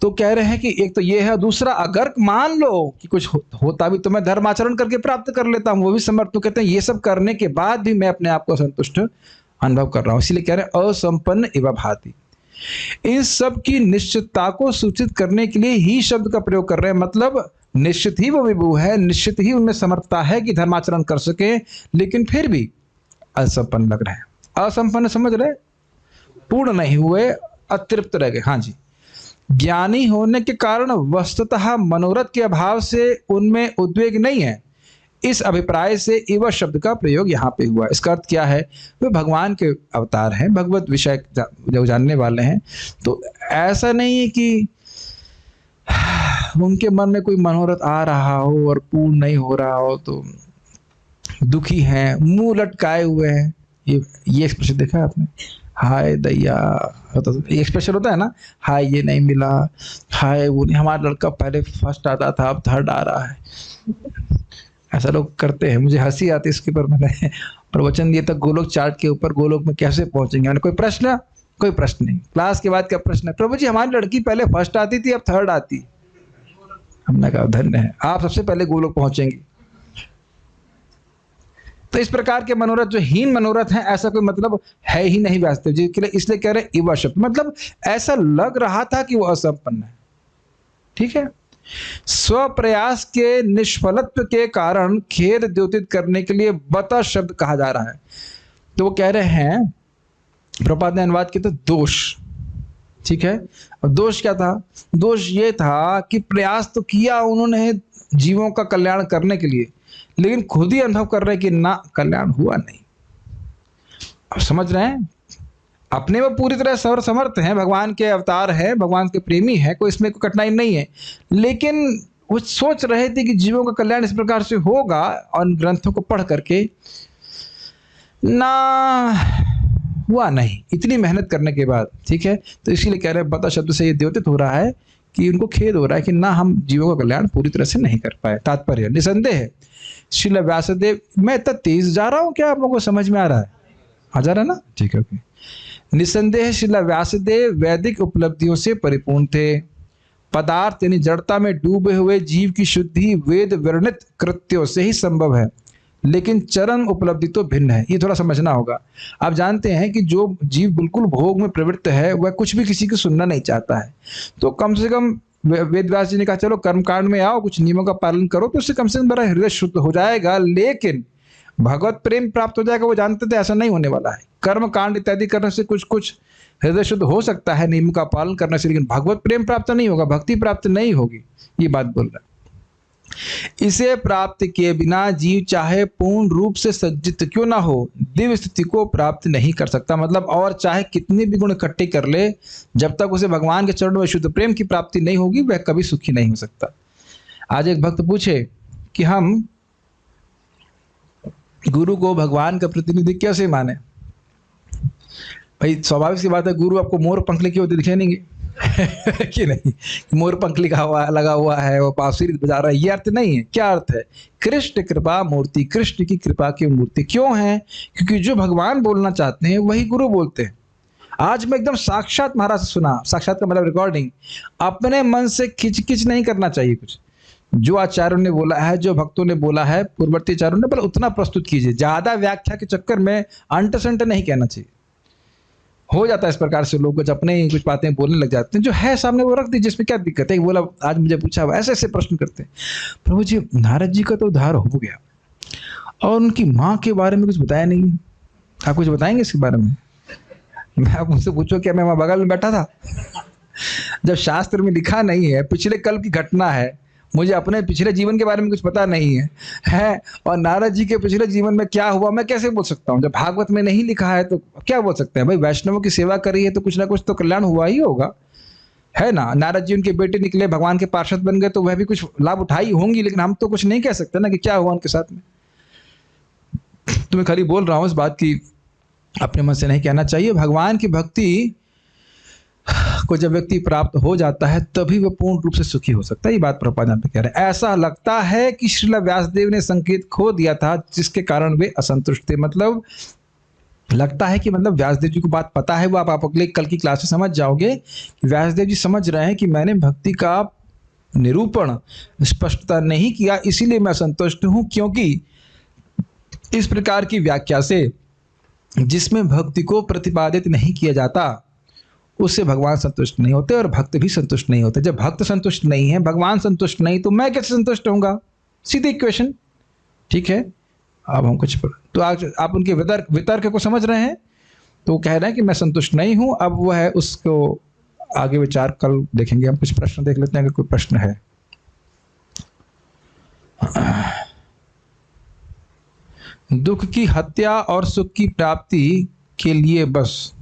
तो कह रहे हैं कि एक तो ये है, दूसरा अगर मान लो कि कुछ होता भी तो मैं धर्म आचरण करके प्राप्त कर लेता हूँ, वो भी समर्थ। तो कहते हैं ये सब करने के बाद भी मैं अपने आप को संतुष्ट अनुभव कर रहा हूँ, इसीलिए कह रहे हैं असंपन्न इव भाति। इन सब की निश्चितता को सूचित करने के लिए ही शब्द का प्रयोग कर रहे हैं। मतलब निश्चित ही वो विभु है, निश्चित ही उनमें समर्थता है कि धर्माचरण कर सके, लेकिन फिर भी असंपन्न लग रहे हैं। असंपन्न समझ रहे, पूर्ण नहीं हुए, अतृप्त रह गए। हाँ जी, ज्ञानी होने के कारण वस्तुतः मनोरथ के अभाव से उनमें उद्वेग नहीं है, इस अभिप्राय से इव शब्द का प्रयोग यहाँ पे हुआ। इसका अर्थ क्या है? वे भगवान के अवतार हैं, भगवत विषय जो जानने वाले हैं। तो ऐसा नहीं है कि उनके मन में कोई मनोरथ आ रहा हो और पूर्ण नहीं हो रहा हो तो दुखी हैं, मुंह लटकाए हुए हैं। ये एक्सप्रेशन देखा है आपने? हाय दैया, ये एक्सप्रेशन होता है ना, हाय ये नहीं मिला, हाय वो नहीं, हमारा लड़का पहले फर्स्ट आता था अब थर्ड आ रहा है। ऐसा लोग करते हैं, मुझे हंसी आती है इसके पर। मैंने प्रवचन दिया था गोलोक चार्ट के ऊपर, गोलोक में कैसे पहुंचेंगे। मैंने कोई प्रश्न? कोई प्रश्न नहीं। क्लास के बाद क्या प्रश्न है? प्रभु जी हमारी लड़की पहले फर्स्ट आती थी अब थर्ड आती। हमने कहा धन्य है, आप सबसे पहले गोलोक पहुंचेंगे। तो इस प्रकार के मनोरथ जो हीन मनोरथ हैं, ऐसा कोई मतलब है ही नहीं वास्तव जी के लिए, इसलिए कह रहे इव शब्द। मतलब ऐसा लग रहा था कि वो असंपन्न है। ठीक है, स्वप्रयास के निष्फलत्व के कारण खेद द्योतित करने के लिए बत शब्द कहा जा रहा है। तो वो कह रहे हैं, प्रभुपाद ने अनुवाद किया था दोष। ठीक है, और दोष क्या था? दोष ये था कि प्रयास तो किया उन्होंने जीवों का कल्याण करने के लिए, लेकिन खुद ही अनुभव कर रहे कि ना कल्याण हुआ नहीं। अब समझ रहे हैं, अपने वो पूरी तरह सर्वसमर्थ हैं, भगवान के अवतार हैं, भगवान के प्रेमी हैं, कोई इसमें कोई कठिनाई नहीं है, लेकिन वो सोच रहे थे कि जीवों का कल्याण इस प्रकार से होगा, और ग्रंथों को पढ़ करके ना हुआ नहीं, इतनी मेहनत करने के बाद। ठीक है, तो इसीलिए कह रहे हैं बता शब्द से ये द्योतित हो रहा है कि उनको खेद हो रहा है कि ना हम जीवों का कल्याण पूरी तरह से नहीं कर पाए। तात्पर्य निसंदेह है श्रील व्यासदेव। मैं इतना तेज जा रहा हूँ क्या? आप लोगों को समझ में आ रहा है? आ जा रहा है ना? ठीक है, ओके। निसंदेह श्रील व्यासदेव वैदिक उपलब्धियों से परिपूर्ण थे। पदार्थ यानी जड़ता में डूबे हुए जीव की शुद्धि वेद वर्णित कृत्यों से ही संभव है, लेकिन चरम उपलब्धि तो भिन्न है। ये थोड़ा समझना होगा। आप जानते हैं कि जो जीव बिल्कुल भोग में प्रवृत्त है वह कुछ भी किसी की सुनना नहीं चाहता है। तो कम से कम वेद व्यास जी ने कहा चलो कर्मकांड में आओ, कुछ नियमों का पालन करो, तो उससे कम से कम मेरा हृदय शुद्ध हो जाएगा, लेकिन भगवत प्रेम प्राप्त हो जाएगा। वो जानते थे ऐसा नहीं होने वाला है। कर्म कांड इत्यादि करने से कुछ कुछ हृदय शुद्ध हो सकता है नियम का पालन करने से, लेकिन भगवत प्रेम प्राप्त नहीं होगा, भक्ति प्राप्त नहीं होगी। ये बात बोल रहा है। इसे प्राप्त किए बिना जीव चाहे पूर्ण रूप से सज्जित क्यों ना हो, दिव्य स्थिति को प्राप्त नहीं कर सकता। मतलब और चाहे कितने भी गुण इकट्ठे कर ले, जब तक उसे भगवान के चरणों में शुद्ध प्रेम की प्राप्ति नहीं होगी वह कभी सुखी नहीं हो सकता। आज एक भक्त पूछे कि हम गुरु को भगवान का प्रतिनिधि कैसे माने? भाई स्वाभाविक सी बात है, गुरु आपको मोर पंख लिखे होते दिखे नहीं कि नहीं? मोर पंख लगा हुआ है, वो बांसुरी बजा रहा है, ये अर्थ नहीं है। क्या अर्थ है? कृष्ण कृपा मूर्ति, कृष्ण की कृपा की मूर्ति। क्यों है? क्योंकि जो भगवान बोलना चाहते हैं वही गुरु बोलते हैं। आज मैं एकदम साक्षात महाराज से सुना, साक्षात का मतलब रिकॉर्डिंग। अपने मन से खिच नहीं करना चाहिए कुछ। जो आचार्यों ने बोला है, जो भक्तों ने बोला है, पूर्ववर्ती आचार्यों ने, बस उतना प्रस्तुत कीजिए। ज्यादा व्याख्या के चक्कर में अंट संट नहीं कहना चाहिए। हो जाता है इस प्रकार से, लोग कुछ अपने ही कुछ बातें बोलने लग जाते हैं। जो है सामने वो रख दीजिए, इसमें क्या दिक्कत है? बोला आज मुझे पूछा, ऐसे ऐसे प्रश्न करते हैं। प्रभु जी नारद जी का तो उद्धार हो गया और उनकी माँ के बारे में कुछ बताया नहीं है, आप कुछ बताएंगे इसके बारे में? मैं आप मुझसे पूछो क्या मैं वहाँ बगल में बैठा था? जब शास्त्र में लिखा नहीं है, पिछले कल की घटना है, मुझे अपने पिछले जीवन के बारे में कुछ पता नहीं है और नारद जी के पिछले जीवन में क्या हुआ मैं कैसे बोल सकता हूँ? जब भागवत में नहीं लिखा है तो क्या बोल सकते हैं? भाई वैष्णवों की सेवा करी है तो कुछ ना कुछ तो कल्याण हुआ ही होगा, है ना? नारद जी उनके बेटे निकले, भगवान के पार्षद बन गए, तो वह भी कुछ लाभ उठाई होंगी, लेकिन हम तो कुछ नहीं कह सकते ना कि क्या हुआ उनके साथ में। तो मैं खाली बोल रहा हूँ इस बात की, अपने मन से नहीं कहना चाहिए। भगवान की भक्ति को जब व्यक्ति प्राप्त हो जाता है तभी वह पूर्ण रूप से सुखी हो सकता है। ये बात प्रभुपाद यहाँ पे कह रहे हैं। ऐसा लगता है कि श्रील व्यासदेव ने संकेत खो दिया था जिसके कारण वे असंतुष्ट थे। मतलब लगता है कि मतलब व्यासदेव जी को बात पता है, वो आप अगले कल की क्लास में समझ जाओगे कि व्यासदेव जी समझ रहे हैं कि मैंने भक्ति का निरूपण स्पष्टता नहीं किया, इसीलिए मैं असंतुष्ट हूं, क्योंकि इस प्रकार की व्याख्या से जिसमें भक्ति को प्रतिपादित नहीं किया जाता उससे भगवान संतुष्ट नहीं होते और भक्त भी संतुष्ट नहीं होते। जब भक्त संतुष्ट नहीं है, भगवान संतुष्ट नहीं, तो मैं कैसे संतुष्ट होऊंगा? सीधी इक्वेशन। ठीक है, अब हम कुछ तो आज आप उनके वितर्क को समझ रहे हैं। तो वो कह रहे हैं कि मैं संतुष्ट नहीं हूं। अब वो है उसको आगे विचार कल देखेंगे। हम कुछ प्रश्न देख लेते हैं अगर कोई प्रश्न है। दुख की हत्या और सुख की प्राप्ति के लिए बस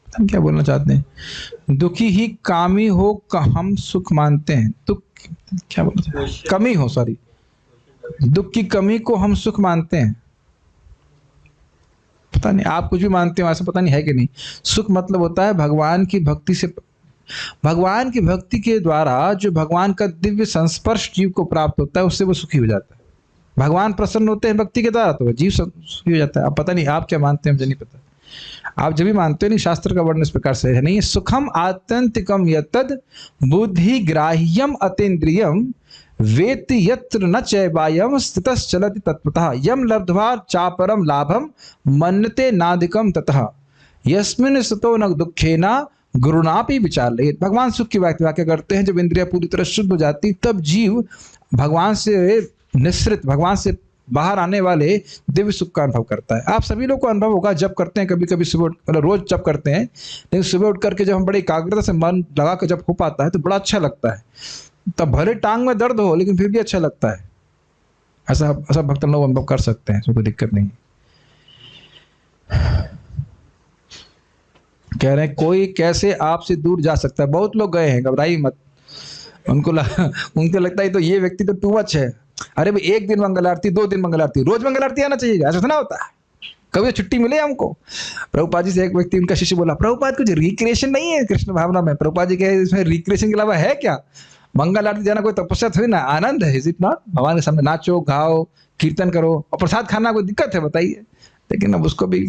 हम क्या बोलना चाहते हैं? दुखी ही कामी हो हम सुख मानते हैं। दुख क्या बोलना चाहते हैं? कमी हो, सॉरी, दुख की कमी को हम सुख मानते हैं। पता नहीं आप कुछ भी मानते हो ऐसा, पता नहीं है कि नहीं। सुख मतलब होता है भगवान की भक्ति से, भगवान की भक्ति के द्वारा जो भगवान का दिव्य संस्पर्श जीव को प्राप्त होता है उससे वो सुखी हो जाता है। भगवान प्रसन्न होते हैं भक्ति के द्वारा तो जीव सुखी हो जाता है। अब पता नहीं आप क्या मानते हैं, मुझे नहीं पता। आप जब भी मानते हो नहीं, शास्त्र का वर्णन इस प्रकार से है नहीं। सुखम आत्यंतिकम यत्तद बुद्धि ग्राह्यम अतीन्द्रियम वेति यत्र न चैवायम स्थितश्चलति तत्वतः यम लब्ध्वा चापरम लाभम मन्यते नाधिकम ततः यस्मिन् स्थितो न दुखेना गुरुणापि विचारयेत्। भगवान सुख की व्याख्या करते हैं जब इंद्रियां पूरी तरह शुद्ध हो जाती तब जीव भगवान से निश्रित, भगवान से बाहर आने वाले दिव्य सुख का अनुभव करता है। आप सभी लोग को अनुभव होगा जब करते हैं, कभी कभी सुबह, मतलब रोज जब करते हैं, लेकिन सुबह उठ करके जब हम बड़ी एकाग्रता से मन लगा कर जब हो पाता है तो बड़ा अच्छा लगता है। तब भले टांग में दर्द हो लेकिन फिर भी अच्छा लगता है। ऐसा भक्त लोग अनुभव कर सकते हैं, कोई दिक्कत नहीं। कह रहे हैं कोई कैसे आपसे दूर जा सकता है? बहुत लोग गए हैं, घबराइए मत। उनको लगता है तो ये व्यक्ति तो टू मच है। अरे भाई, एक दिन मंगल आरती, 2 दिन मंगल आरती, रोज मंगल आरती आना चाहिए, ऐसा ना होता है। कभी छुट्टी मिले हमको। प्रभुपाद जी से एक व्यक्ति, उनका शिष्य बोला, प्रभुपाद कुछ रिक्रिएशन नहीं है कृष्ण भावना में? प्रभुपाद जी कहे इसमें रिक्रिएशन के अलावा है क्या? मंगल आरती जाना कोई तपस्या थोड़ी ना, आनंद है। Is it not? भगवान के सामने नाचो, गाओ, कीर्तन करो और प्रसाद खाना कोई दिक्कत है बताइए? लेकिन अब उसको भी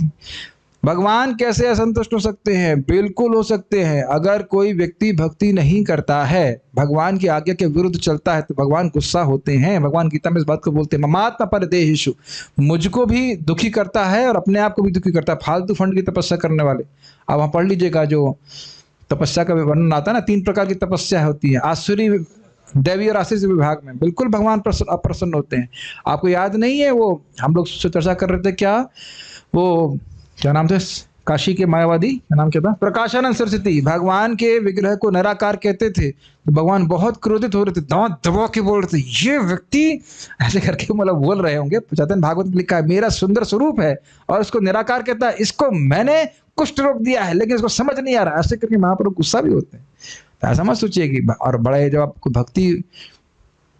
भगवान कैसे असंतुष्ट हो सकते हैं? बिल्कुल हो सकते हैं। अगर कोई व्यक्ति भक्ति नहीं करता है, भगवान की आज्ञा के विरुद्ध चलता है तो भगवान गुस्सा होते हैं। भगवान गीता में इस बात को बोलते हैं, ममात्मा परदेहिषु, मुझको भी दुखी करता है और अपने आप को भी दुखी करता है। फालतू फंड की तपस्या करने वाले, अब वहां पढ़ लीजिएगा जो तपस्या का वर्णन आता है ना, 3 प्रकार की तपस्या होती है आसुरी, दैवी और आशीष विभाग में। बिल्कुल भगवान अप्रसन्न होते हैं। आपको याद नहीं है वो हम लोग चर्चा कर रहे थे, क्या वो क्या नाम थे काशी के मायावादी, क्या नाम क्या था, प्रकाशानंद सरस्वती, भगवान के विग्रह को निराकार कहते थे। तो भगवान बहुत क्रोधित हो रहे थे, दांत दबा के बोल रहे थे, ये व्यक्ति ऐसे करके मतलब बोल रहे होंगे। चैतन्य भागवत में लिखा है, मेरा सुंदर स्वरूप है और इसको निराकार कहता है, इसको मैंने कुष्ठ रोग दिया है लेकिन इसको समझ नहीं आ रहा। ऐसे करके महाप्रभु गुस्सा भी होते हैं। तो ऐसा मत सोचिए कि, और बड़े जब आपको भक्ति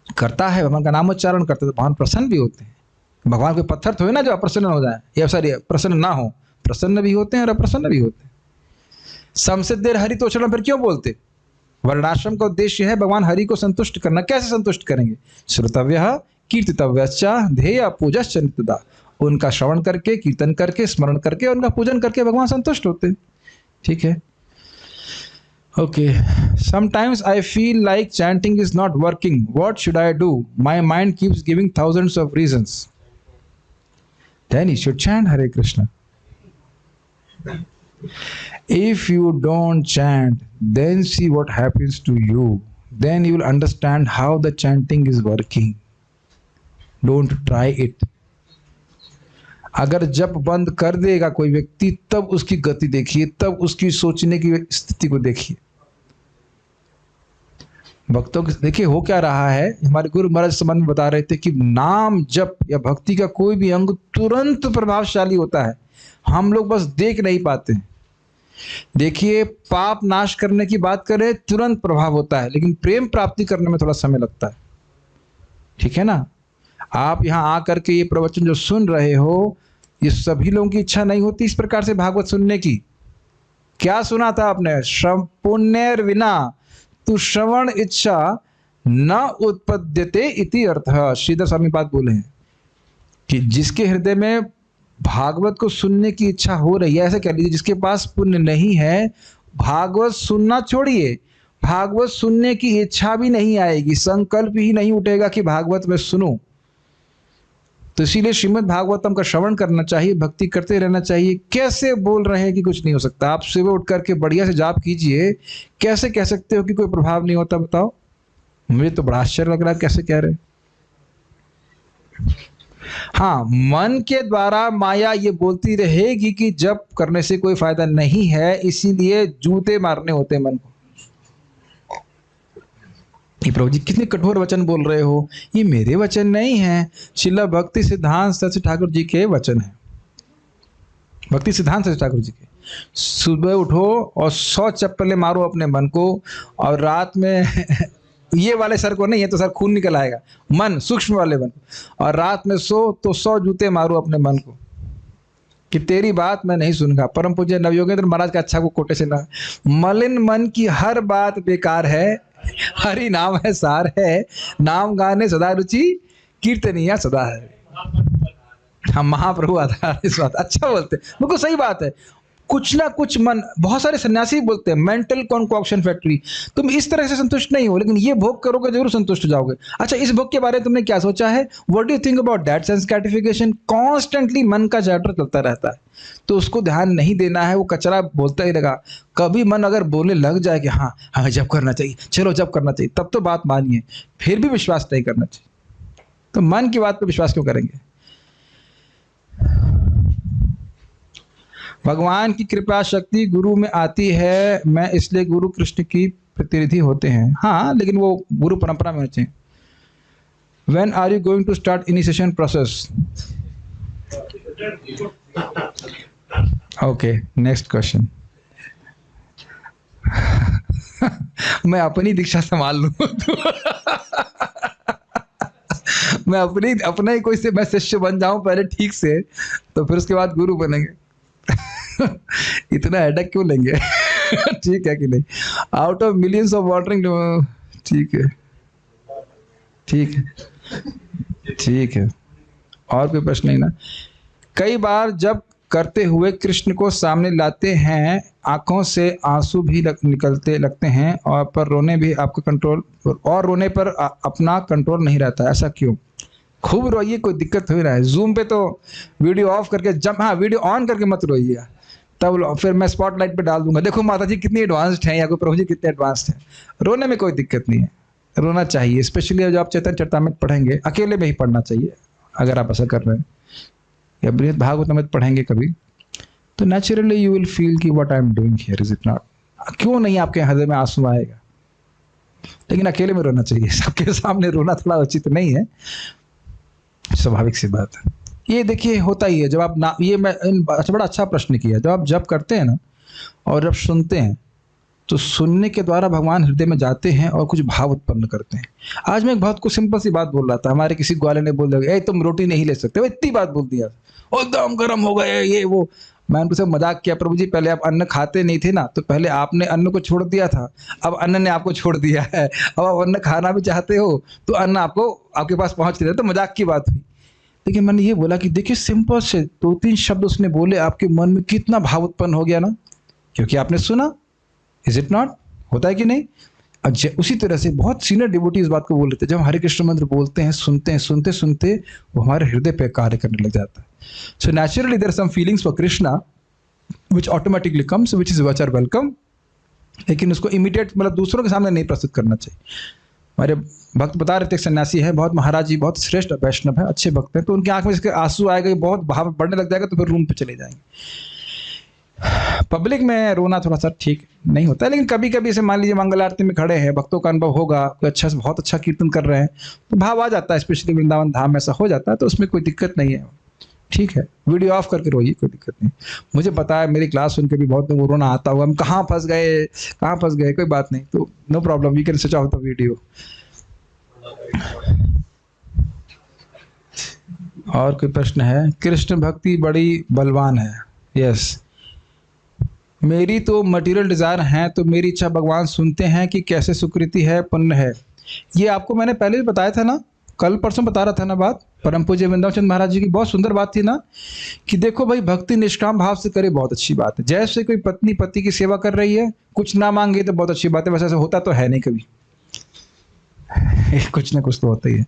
करता है, भगवान का नामोच्चारण करते हैं तो भगवान प्रसन्न भी होते हैं। भगवान के पत्थर थोड़े ना जो अप्रसन्न हो जाए, या सॉरी प्रसन्न ना हो, प्रसन्न भी होते हैं और अप्रसन्न भी होते हैं। समसिद्धेर हरि तोषणम पर क्यों बोलते? वर्णाश्रम का उद्देश्य है भगवान हरि को संतुष्ट करना। कैसे संतुष्ट करेंगे? श्रुतव्यः कीर्तितव्यश्च ध्येय पूजश्च नित्यदा। उनका श्रवण करके, कीर्तन करके, स्मरण करके, उनका पूजन करके भगवान संतुष्ट होते हैं। ठीक है, okay. Sometimes I feel like chanting is not working, what should I do? My mind keeps giving thousands of reasons. Then you should chant Hare Krishna. If you don't chant, then see what happens to you. Then you will understand how the chanting is working. Don't try it. अगर जप बंद कर देगा कोई व्यक्ति, तब उसकी गति देखिए, तब उसकी सोचने की स्थिति को देखिए। भक्तों के देखिए हो क्या रहा है। हमारे गुरु महाराज संबंध में बता रहे थे कि नाम जप या भक्ति का कोई भी अंग तुरंत प्रभावशाली होता है, हम लोग बस देख नहीं पाते हैं। देखिए, पाप नाश करने की बात करें तुरंत प्रभाव होता है, लेकिन प्रेम प्राप्ति करने में थोड़ा समय लगता है। ठीक है ना? आप यहाँ आकर के ये प्रवचन जो सुन रहे हो, ये सभी लोगों की इच्छा नहीं होती इस प्रकार से भागवत सुनने की। क्या सुना था आपने? श्रम पुण्यर विना तू श्रवण इच्छा न उत्पद्यते इति अर्थः। श्रीधर स्वामी पाद बोले हैं कि जिसके हृदय में भागवत को सुनने की इच्छा हो रही है, ऐसे कह लीजिए जिसके पास पुण्य नहीं है, भागवत सुनना छोड़िए, भागवत सुनने की इच्छा भी नहीं आएगी, संकल्प ही नहीं उठेगा कि भागवत में सुनूं। तो इसीलिए श्रीमद् भागवतम का श्रवण करना चाहिए, भक्ति करते रहना चाहिए। कैसे बोल रहे हैं कि कुछ नहीं हो सकता? आप सुबह उठ करके बढ़िया से जाप कीजिए, कैसे कह सकते हो कि कोई प्रभाव नहीं होता? बताओ, मुझे तो बड़ा आश्चर्य लग रहा है कैसे कह रहे। हाँ, मन के द्वारा माया ये बोलती रहेगी कि जप करने से कोई फायदा नहीं है, इसीलिए जूते मारने होते हैं मन को। ये प्रभु जी कितने कठोर वचन बोल रहे हो, ये मेरे वचन नहीं है, शिला भक्ति सिद्धांत सरस्वती ठाकुर जी के वचन है। भक्ति सिद्धांत सरस्वती ठाकुर जी के। सुबह उठो और 100 चप्पलें मारो अपने मन को, और रात में ये वाले सर को नहीं, है तो सर खून निकल आएगा, मन सूक्ष्म वाले मन, और रात में सो तो 100 जूते मारो अपने मन को कि तेरी बात मैं नहीं सुनूंगा। परम पूज्य नवयोगेंद्र महाराज का अच्छा को कोटेशन है, मलिन मन की हर बात बेकार है, हरि नाम है सार है, नाम गाने सदा रुचि, कीर्तनिया सदा है। हम महाप्रभु आधार इस बात अच्छा बोलते हैं, बिल्कुल सही बात है। कुछ ना कुछ मन, बहुत सारे सन्यासी बोलते हैं मेंटल कॉन्कॉक्शन फैक्ट्री, तुम इस तरह से संतुष्ट नहीं हो, लेकिन ये भोग करोगे जरूर संतुष्ट हो जाओगे। अच्छा, इस भोग के बारे में तुमने क्या सोचा है? What do you think about that sense gratification? Constantly मन का चैप्टर चलता रहता है, तो उसको ध्यान नहीं देना है, वो कचरा बोलता ही रहेगा। कभी मन अगर बोलने लग जाए कि हाँ हमें जप करना चाहिए, चलो जप करना चाहिए, तब तो बात मानिए, फिर भी विश्वास नहीं करना चाहिए। तो मन की बात पर विश्वास क्यों करेंगे? भगवान की कृपा शक्ति गुरु में आती है, मैं इसलिए गुरु कृष्ण की प्रतिनिधि होते हैं। हाँ, लेकिन वो गुरु परंपरा में होते हैं। When are you going to start initiation process? Okay, next question. मैं अपनी दीक्षा संभाल लूं मैं अपना ही कोई से मैं शिष्य बन जाऊं पहले ठीक से, तो फिर उसके बाद गुरु बनेंगे। इतना हेडेक क्यों लेंगे? ठीक है कि नहीं? Out of millions of watering, ठीक है ठीक है ठीक है। और कोई प्रश्न नहीं ना? कई बार जब करते हुए कृष्ण को सामने लाते हैं, आंखों से आंसू भी निकलते लगते हैं, और पर रोने भी आपका कंट्रोल, और रोने पर अपना कंट्रोल नहीं रहता, ऐसा क्यों? खूब रोइए, कोई दिक्कत हो रहा है। जूम पे तो वीडियो ऑफ करके हाँ वीडियो ऑन करके मत रोइए, तब फिर मैं स्पॉटलाइट पे डाल दूंगा, देखो माता जी कितनी एडवांस्ड हैं, या कोई प्रभु जी कितने एडवांस्ड हैं। रोने में कोई दिक्कत नहीं है, रोना चाहिए। स्पेशली जब आप चैतन्य चरितामृत पढ़ेंगे, अकेले में ही पढ़ना चाहिए अगर आप ऐसा कर रहे हैं, या बृहद भागवतामृत पढ़ेंगे कभी, तो नेचुरली यू विल फील कि what I am doing here, is it not? क्यों नहीं आपके हृदय में आंसू आएगा? लेकिन अकेले में रोना चाहिए, सबके सामने रोना थोड़ा उचित नहीं है, स्वाभाविक सी बात है। ये देखिए होता ही है जब आप ना, ये मैं बड़ा अच्छा प्रश्न किया, जब आप जप करते हैं ना और जब सुनते हैं, तो सुनने के द्वारा भगवान हृदय में जाते हैं और कुछ भाव उत्पन्न करते हैं। आज मैं एक बहुत कुछ सिंपल सी बात बोल रहा था, हमारे किसी ग्वाले ने बोल दिया, तुम रोटी नहीं ले सकते, वो इतनी बात बोल दिया, एकदम गर्म हो गए ये वो। मैं उनसे मजाक किया, प्रभु जी पहले आप अन्न खाते नहीं थे ना, तो पहले आपने अन्न को छोड़ दिया था, अब अन्न ने आपको छोड़ दिया है, अब आप अन्न खाना भी चाहते हो तो अन्न आपको आपके पास पहुंच नहीं रहा। तो मजाक की बात हुई, लेकिन मैंने ये बोला कि देखिए सिंपल से 2-3 शब्द उसने बोले, आपके मन में कितना भाव उत्पन्न हो गया ना, क्योंकि आपने सुना। Is it not? होता है कि नहीं? उसी तरह से बहुत सीनियर डिवोटी इस बात को बोल रहे थे, जब हरे कृष्ण मंत्र बोलते हैं, सुनते हैं, सुनते सुनते वो हमारे हृदय पे कार्य करने लग जाता है। So naturally there are some feelings for Krishna which automatically comes, which is which are welcome, लेकिन उसको इमीडिएट मतलब दूसरों के सामने नहीं प्रस्तुत करना चाहिए। हमारे भक्त बता रहे थे, सन्यासी है, बहुत महाराज जी बहुत श्रेष्ठ वैष्णव है, अच्छे भक्त हैं, तो उनकी आंख में इसके आंसू आएगा, बहुत भाव बढ़ने लग जाएगा, तो फिर रूम पे चले जाएंगे। पब्लिक में रोना थोड़ा सा ठीक नहीं होता है, लेकिन कभी कभी ऐसे मान लीजिए मंगल आरती में खड़े हैं, भक्तों का अनुभव होगा, कोई अच्छा बहुत अच्छा कीर्तन कर रहे हैं, तो भाव आ जाता है, स्पेशली वृंदावन धाम में ऐसा हो जाता है, तो उसमें कोई दिक्कत नहीं है, ठीक है। वीडियो ऑफ करके रोइए, कोई दिक्कत नहीं। मुझे पता है, मेरी क्लास सुन के भी बहुत लोग रोना आता होगा, हम कहाँ फंस गए, कोई बात नहीं, तो no problem, you can switch off the video. और कोई प्रश्न है? कृष्ण भक्ति बड़ी बलवान है। यस, मेरी तो मटेरियल डिजायर है, तो मेरी इच्छा भगवान सुनते हैं कि कैसे सुकृति है, पुण्य है। ये आपको मैंने पहले भी बताया था ना, कल परसों बता रहा था ना बात। परम पूज्य वृंदावन चंद्र महाराज जी की बहुत सुंदर बात थी ना, कि देखो भाई भक्ति निष्काम भाव से करे, बहुत अच्छी बात है। जैसे कोई पत्नी पति की सेवा कर रही है, कुछ ना मांगे तो बहुत अच्छी बात है। वैसे ऐसा होता तो है नहीं कभी कुछ ना कुछ तो होता ही है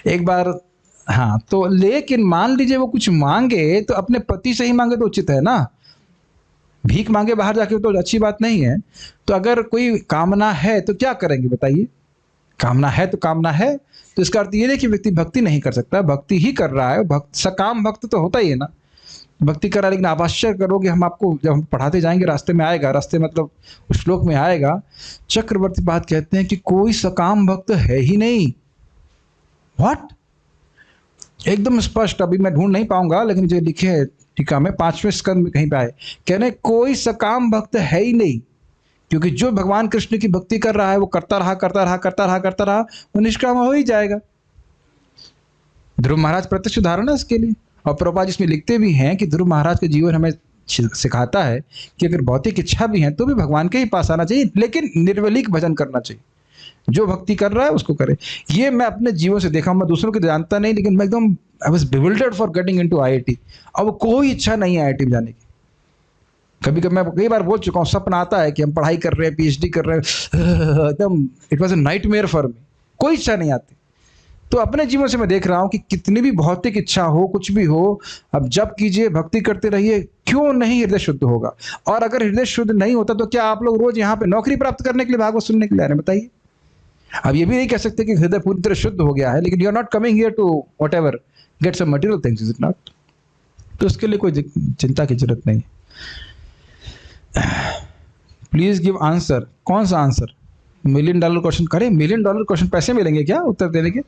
एक बार। हाँ, तो लेकिन मान लीजिए वो कुछ मांगे तो अपने पति से ही मांगे तो उचित है ना, भीख मांगे बाहर जाके तो अच्छी बात नहीं है। तो अगर कोई कामना है तो क्या करेंगे बताइए? कामना है तो कामना है, तो इसका अर्थ ये नहीं कि व्यक्ति भक्ति नहीं कर सकता, भक्ति ही कर रहा है। भक्त सकाम भक्त तो होता ही है ना, भक्ति कर रहा है। लेकिन आप आश्चर्य करोगे, हम आपको जब हम पढ़ाते जाएंगे रास्ते में आएगा, रास्ते मतलब उस श्लोक में आएगा, चक्रवर्ती बात कहते हैं कि कोई सकाम भक्त है ही नहीं। व्हाट? एकदम स्पष्ट, अभी मैं ढूंढ नहीं पाऊंगा, लेकिन जो लिखे है टीका में 5वें स्कंद में कहीं पे आए, कह रहे कोई सकाम भक्त है ही नहीं। क्योंकि जो भगवान कृष्ण की भक्ति कर रहा है वो करता रहा करता रहा करता रहा करता रहा, वो निष्काम हो ही जाएगा। ध्रुव महाराज प्रत्यक्ष उदाहरण है इसके लिए। और प्रभुपाद इसमें लिखते भी हैं कि ध्रुव महाराज के जीवन हमें सिखाता है कि अगर भौतिक इच्छा भी है तो भी भगवान के ही पास आना चाहिए, लेकिन निर्वलिक भजन करना चाहिए। जो भक्ति कर रहा है उसको करे। ये मैं अपने जीवन से देखा, मैं दूसरों को तो जानता नहीं, लेकिन मैं एकदम I was bewildered for getting into IIT. अब कोई इच्छा नहीं है आईआईटी में जाने की। कभी कभी मैं कई बार बोल चुका हूँ, सपना आता है कि हम पढ़ाई कर रहे हैं, पीएचडी कर रहे हैं, एकदम it was a nightmare for me, कोई इच्छा नहीं आती। तो अपने जीवन से मैं देख रहा हूँ कि कितनी भी भौतिक इच्छा हो, कुछ भी हो, अब जब कीजिए, भक्ति करते रहिए, क्यों नहीं हृदय शुद्ध होगा। और अगर हृदय शुद्ध नहीं होता तो क्या आप लोग रोज यहाँ पे नौकरी प्राप्त करने के लिए भागवत सुनने के लिए आ रहे हैं? बताइए। अब ये भी नहीं कह सकते कि हृदय पूरी तरह शुद्ध हो गया है, लेकिन you are not coming here to whatever get some material things, is it not? तो उसके लिए कोई चिंता की जरूरत नहीं। Please give answer. कौन सा आंसर? $1,000,000 क्वेश्चन करें? $1,000,000 क्वेश्चन पैसे मिलेंगे क्या उत्तर देने के?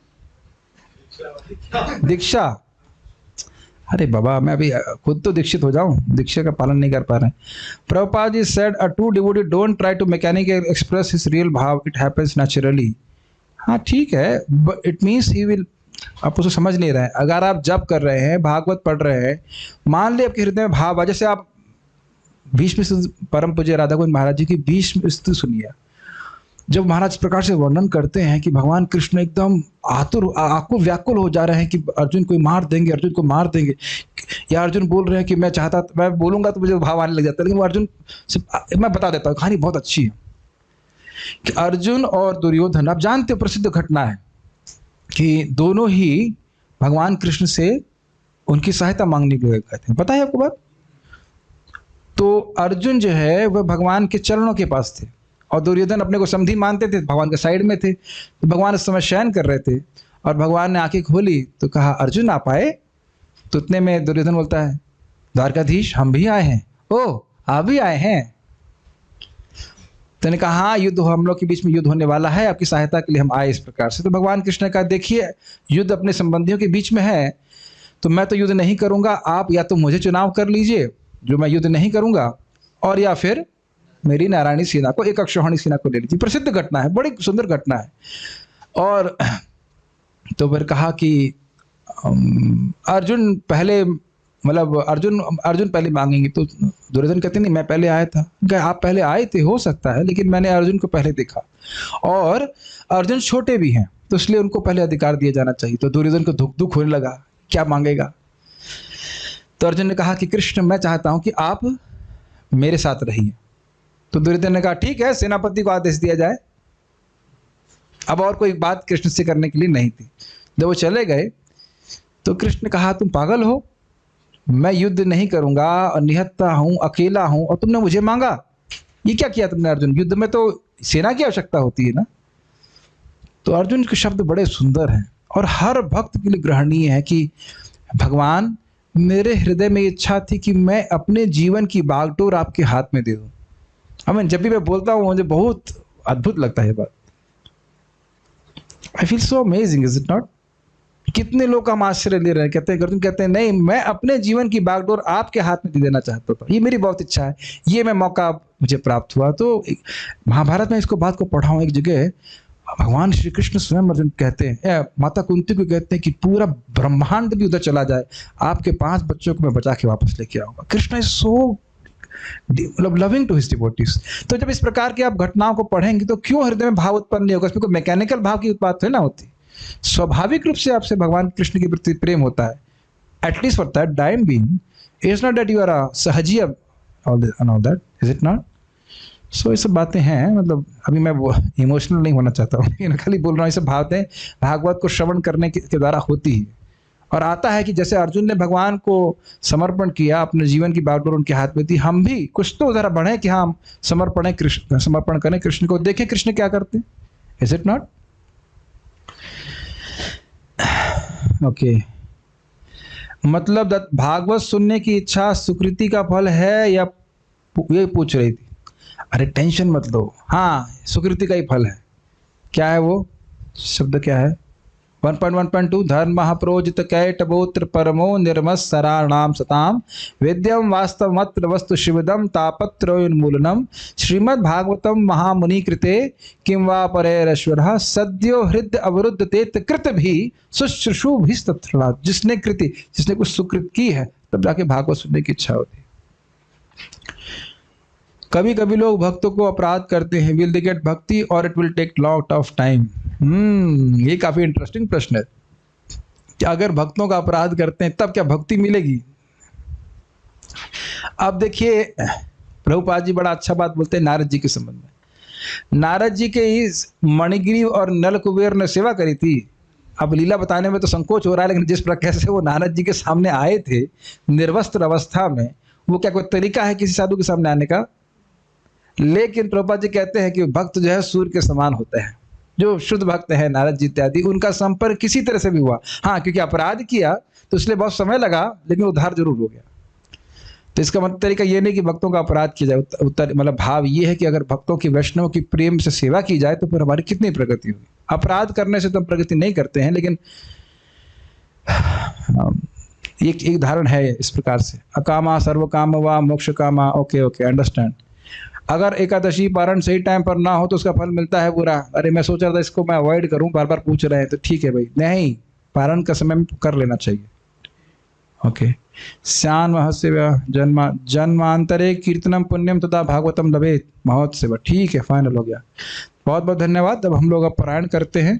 दीक्षा? अरे बाबा, मैं अभी खुद तो दीक्षित हो जाऊं, दीक्षा का पालन नहीं कर पा रहे हैं। Prabhupada ji said a true devotee don't try to mechanically express his real भाव, इट हैपेंस नेचुरली। हाँ ठीक है, but it means he will. आप उसे समझ नहीं रहे हैं। अगर आप जप कर रहे हैं, भागवत पढ़ रहे हैं, मान ले आपके हृदय में भाव आ, जैसे आप भीष्म परम पूज्य राधा गोविंद महाराज जी की भीष्म स्तुति सुनिए। जब महाराज इस प्रकार से वर्णन करते हैं कि भगवान कृष्ण एकदम आतुर, आकुल व्याकुल हो जा रहे हैं कि अर्जुन को मार देंगे, अर्जुन को मार देंगे, या अर्जुन बोल रहे हैं कि मैं बोलूंगा तो मुझे भाव आने लग जाता है। लेकिन वो अर्जुन से, मैं बता देता हूँ, कहानी बहुत अच्छी है कि अर्जुन और दुर्योधन, आप जानते हो प्रसिद्ध घटना है कि दोनों ही भगवान कृष्ण से उनकी सहायता मांगने के लिए गए थे। पता है आपको बात? तो अर्जुन जो है वह भगवान के चरणों के पास थे और दुर्योधन अपने को समधी मानते थे, भगवान के साइड में थे। तो भगवान इस समय शयन कर रहे थे और भगवान ने आंखें खोली तो कहा, अर्जुन आप आए? तो इतने में दुर्योधन बोलता है, द्वारकाधीश हम भी आए हैं। ओ आप भी आए हैं? तो ने कहा, हाँ युद्ध हम लोग के बीच में युद्ध होने वाला है, आपकी सहायता के लिए हम आए इस प्रकार से। तो भगवान कृष्ण ने कहा, देखिए युद्ध अपने संबंधियों के बीच में है, तो मैं तो युद्ध नहीं करूंगा, आप या तो मुझे चुनाव कर लीजिए जो मैं युद्ध नहीं करूंगा, और या फिर मेरी नारायणी सेना को, एक अक्षौहिणी सेना को ले लीजिए। प्रसिद्ध घटना है, बड़ी सुंदर घटना है। और तो फिर कहा कि अर्जुन पहले, मतलब अर्जुन पहले मांगेंगे। तो दुर्योधन कहते नहीं, मैं पहले आया था। आप पहले आए थे हो सकता है, लेकिन मैंने अर्जुन को पहले देखा और अर्जुन छोटे भी हैं, तो इसलिए उनको पहले अधिकार दिया जाना चाहिए। तो दुर्योधन को दुख होने लगा, क्या मांगेगा। तो अर्जुन ने कहा कि कृष्ण मैं चाहता हूं कि आप मेरे साथ रहिए। तो दुर्योधन ने कहा ठीक है, सेनापति को आदेश दिया जाए। अब और कोई बात कृष्ण से करने के लिए नहीं थी। जब वो चले गए तो कृष्ण ने कहा, तुम पागल हो, मैं युद्ध नहीं करूंगा और निहत्था हूं, अकेला हूं, और तुमने मुझे मांगा। ये क्या किया तुमने अर्जुन? युद्ध में तो सेना की आवश्यकता होती है ना। तो अर्जुन के शब्द बड़े सुंदर हैं और हर भक्त के लिए ग्रहणीय है कि भगवान मेरे हृदय में इच्छा थी कि मैं अपने जीवन की बागडोर आपके हाथ में दे दूं। हमें जब भी मैं बोलता हूं मुझे बहुत अद्भुत लगता है बात। I feel so amazing, is it not? कितने लोग हम आश्चर्य ले रहे हैं, कहते हैं, अर्जुन कहते हैं नहीं, मैं अपने जीवन की बागडोर आपके हाथ में दे देना चाहता था, ये मेरी बहुत इच्छा है, ये मैं मौका मुझे प्राप्त हुआ। तो महाभारत में इसको बात को पढ़ा हूं एक जगह, भगवान श्री कृष्ण स्वयं अर्जुन कहते हैं, माता कुंती को कहते हैं कि पूरा ब्रह्मांड भी उधर चला जाए, आपके 5 बच्चों को मैं बचा के वापस लेके आऊंगा। कृष्ण इज सो मतलब लविंग टू हिज डिवोटीज। तो जब इस प्रकार की आप घटनाओं को पढ़ेंगे तो क्यों हृदय में भाव उत्पन्न नहीं होगा? इसमें कोई मैकेनिकल भाव की बात थोड़ी ना होती, स्वाभाविक रूप से आपसे भगवान कृष्ण के प्रति प्रेम होता है, at least for that time being. It's not that you are a सहजिया all that, is it not? So ये सब बातें हैं, मतलब अभी मैं वो इमोशनल नहीं होना चाहता हूँ, लेकिन खाली बोल रहा हूँ, ये सब बातें भागवत को श्रवण करने के द्वारा होती है। और आता है कि जैसे अर्जुन ने भगवान को समर्पण किया, अपने जीवन की बागडोर उनके हाथ में थी, हम भी कुछ तो जरा बढ़े कि हम समर्पण करें कृष्ण को, देखें कृष्ण क्या करते हैं। Is it not? ओके, मतलब भागवत सुनने की इच्छा सुकृति का फल है या, ये पूछ रही थी। अरे टेंशन मत लो, हाँ सुकृति का ही फल है। क्या है वो शब्द, क्या है? 1.1.2 धर्म प्रोजित कैटबोत्र परमो निर्मत्सराणाम सताम वेद्यम वास्तवमत्र वस्तु शिवदम तापत्रोन्मूलनम श्रीमद् भागवतम महामुनि कृते किं वा परेरश्वरः सद्यो हृदय अवरुद्ध तेत कृत भी शुश्रूषु भी। जिसने कुछ सुकृत की है तब जाके भागवत सुनने की इच्छा होती है। कभी कभी लोग भक्तों को अपराध करते हैं, विल दे गेट भक्ति और it will take lot of time. ये काफी इंटरेस्टिंग प्रश्न है कि अगर भक्तों का अपराध करते हैं तब क्या भक्ति मिलेगी? अब देखिए, प्रभुपाद जी बड़ा अच्छा बात बोलते हैं नारद जी के संबंध में। नारद जी के इस मणिगिरी और नलकुबेर ने सेवा करी थी। अब लीला बताने में तो संकोच हो रहा है, लेकिन जिस प्रकार से वो नारद जी के सामने आए थे निर्वस्त्र अवस्था में, वो क्या कोई तरीका है किसी साधु के सामने आने का? लेकिन प्रभुपाद जी कहते हैं कि भक्त जो है सूर्य के समान होते हैं। जो शुद्ध भक्त है नारद जी इत्यादि, उनका संपर्क किसी तरह से भी हुआ, हाँ क्योंकि अपराध किया तो इसलिए बहुत समय लगा, लेकिन उद्धार जरूर हो गया। तो इसका मतलब तरीका ये नहीं कि भक्तों का अपराध किया जाए, उत्तर मतलब भाव ये है कि अगर भक्तों की वैष्णव की प्रेम से सेवा की जाए तो फिर हमारी कितनी प्रगति होगी। अपराध करने से तो हम प्रगति नहीं करते हैं, लेकिन एक धारण है इस प्रकार से, अकामा सर्व काम व मोक्ष कामा। Okay okay, understand. अगर एकादशी पारण सही टाइम पर ना हो तो उसका फल मिलता है बुरा। अरे मैं सोच रहा था इसको मैं अवॉइड करूं, बार बार पूछ रहे हैं, तो ठीक है भाई, नहीं, पारण का समय में कर लेना चाहिए। ओके, श्यान महस्य जन्मांतरे कीर्तनम पुण्यम तथा भागवतम लभेत महोत्सव। ठीक है, फाइनल हो गया। बहुत बहुत धन्यवाद। अब हम लोग अब पारायण करते हैं।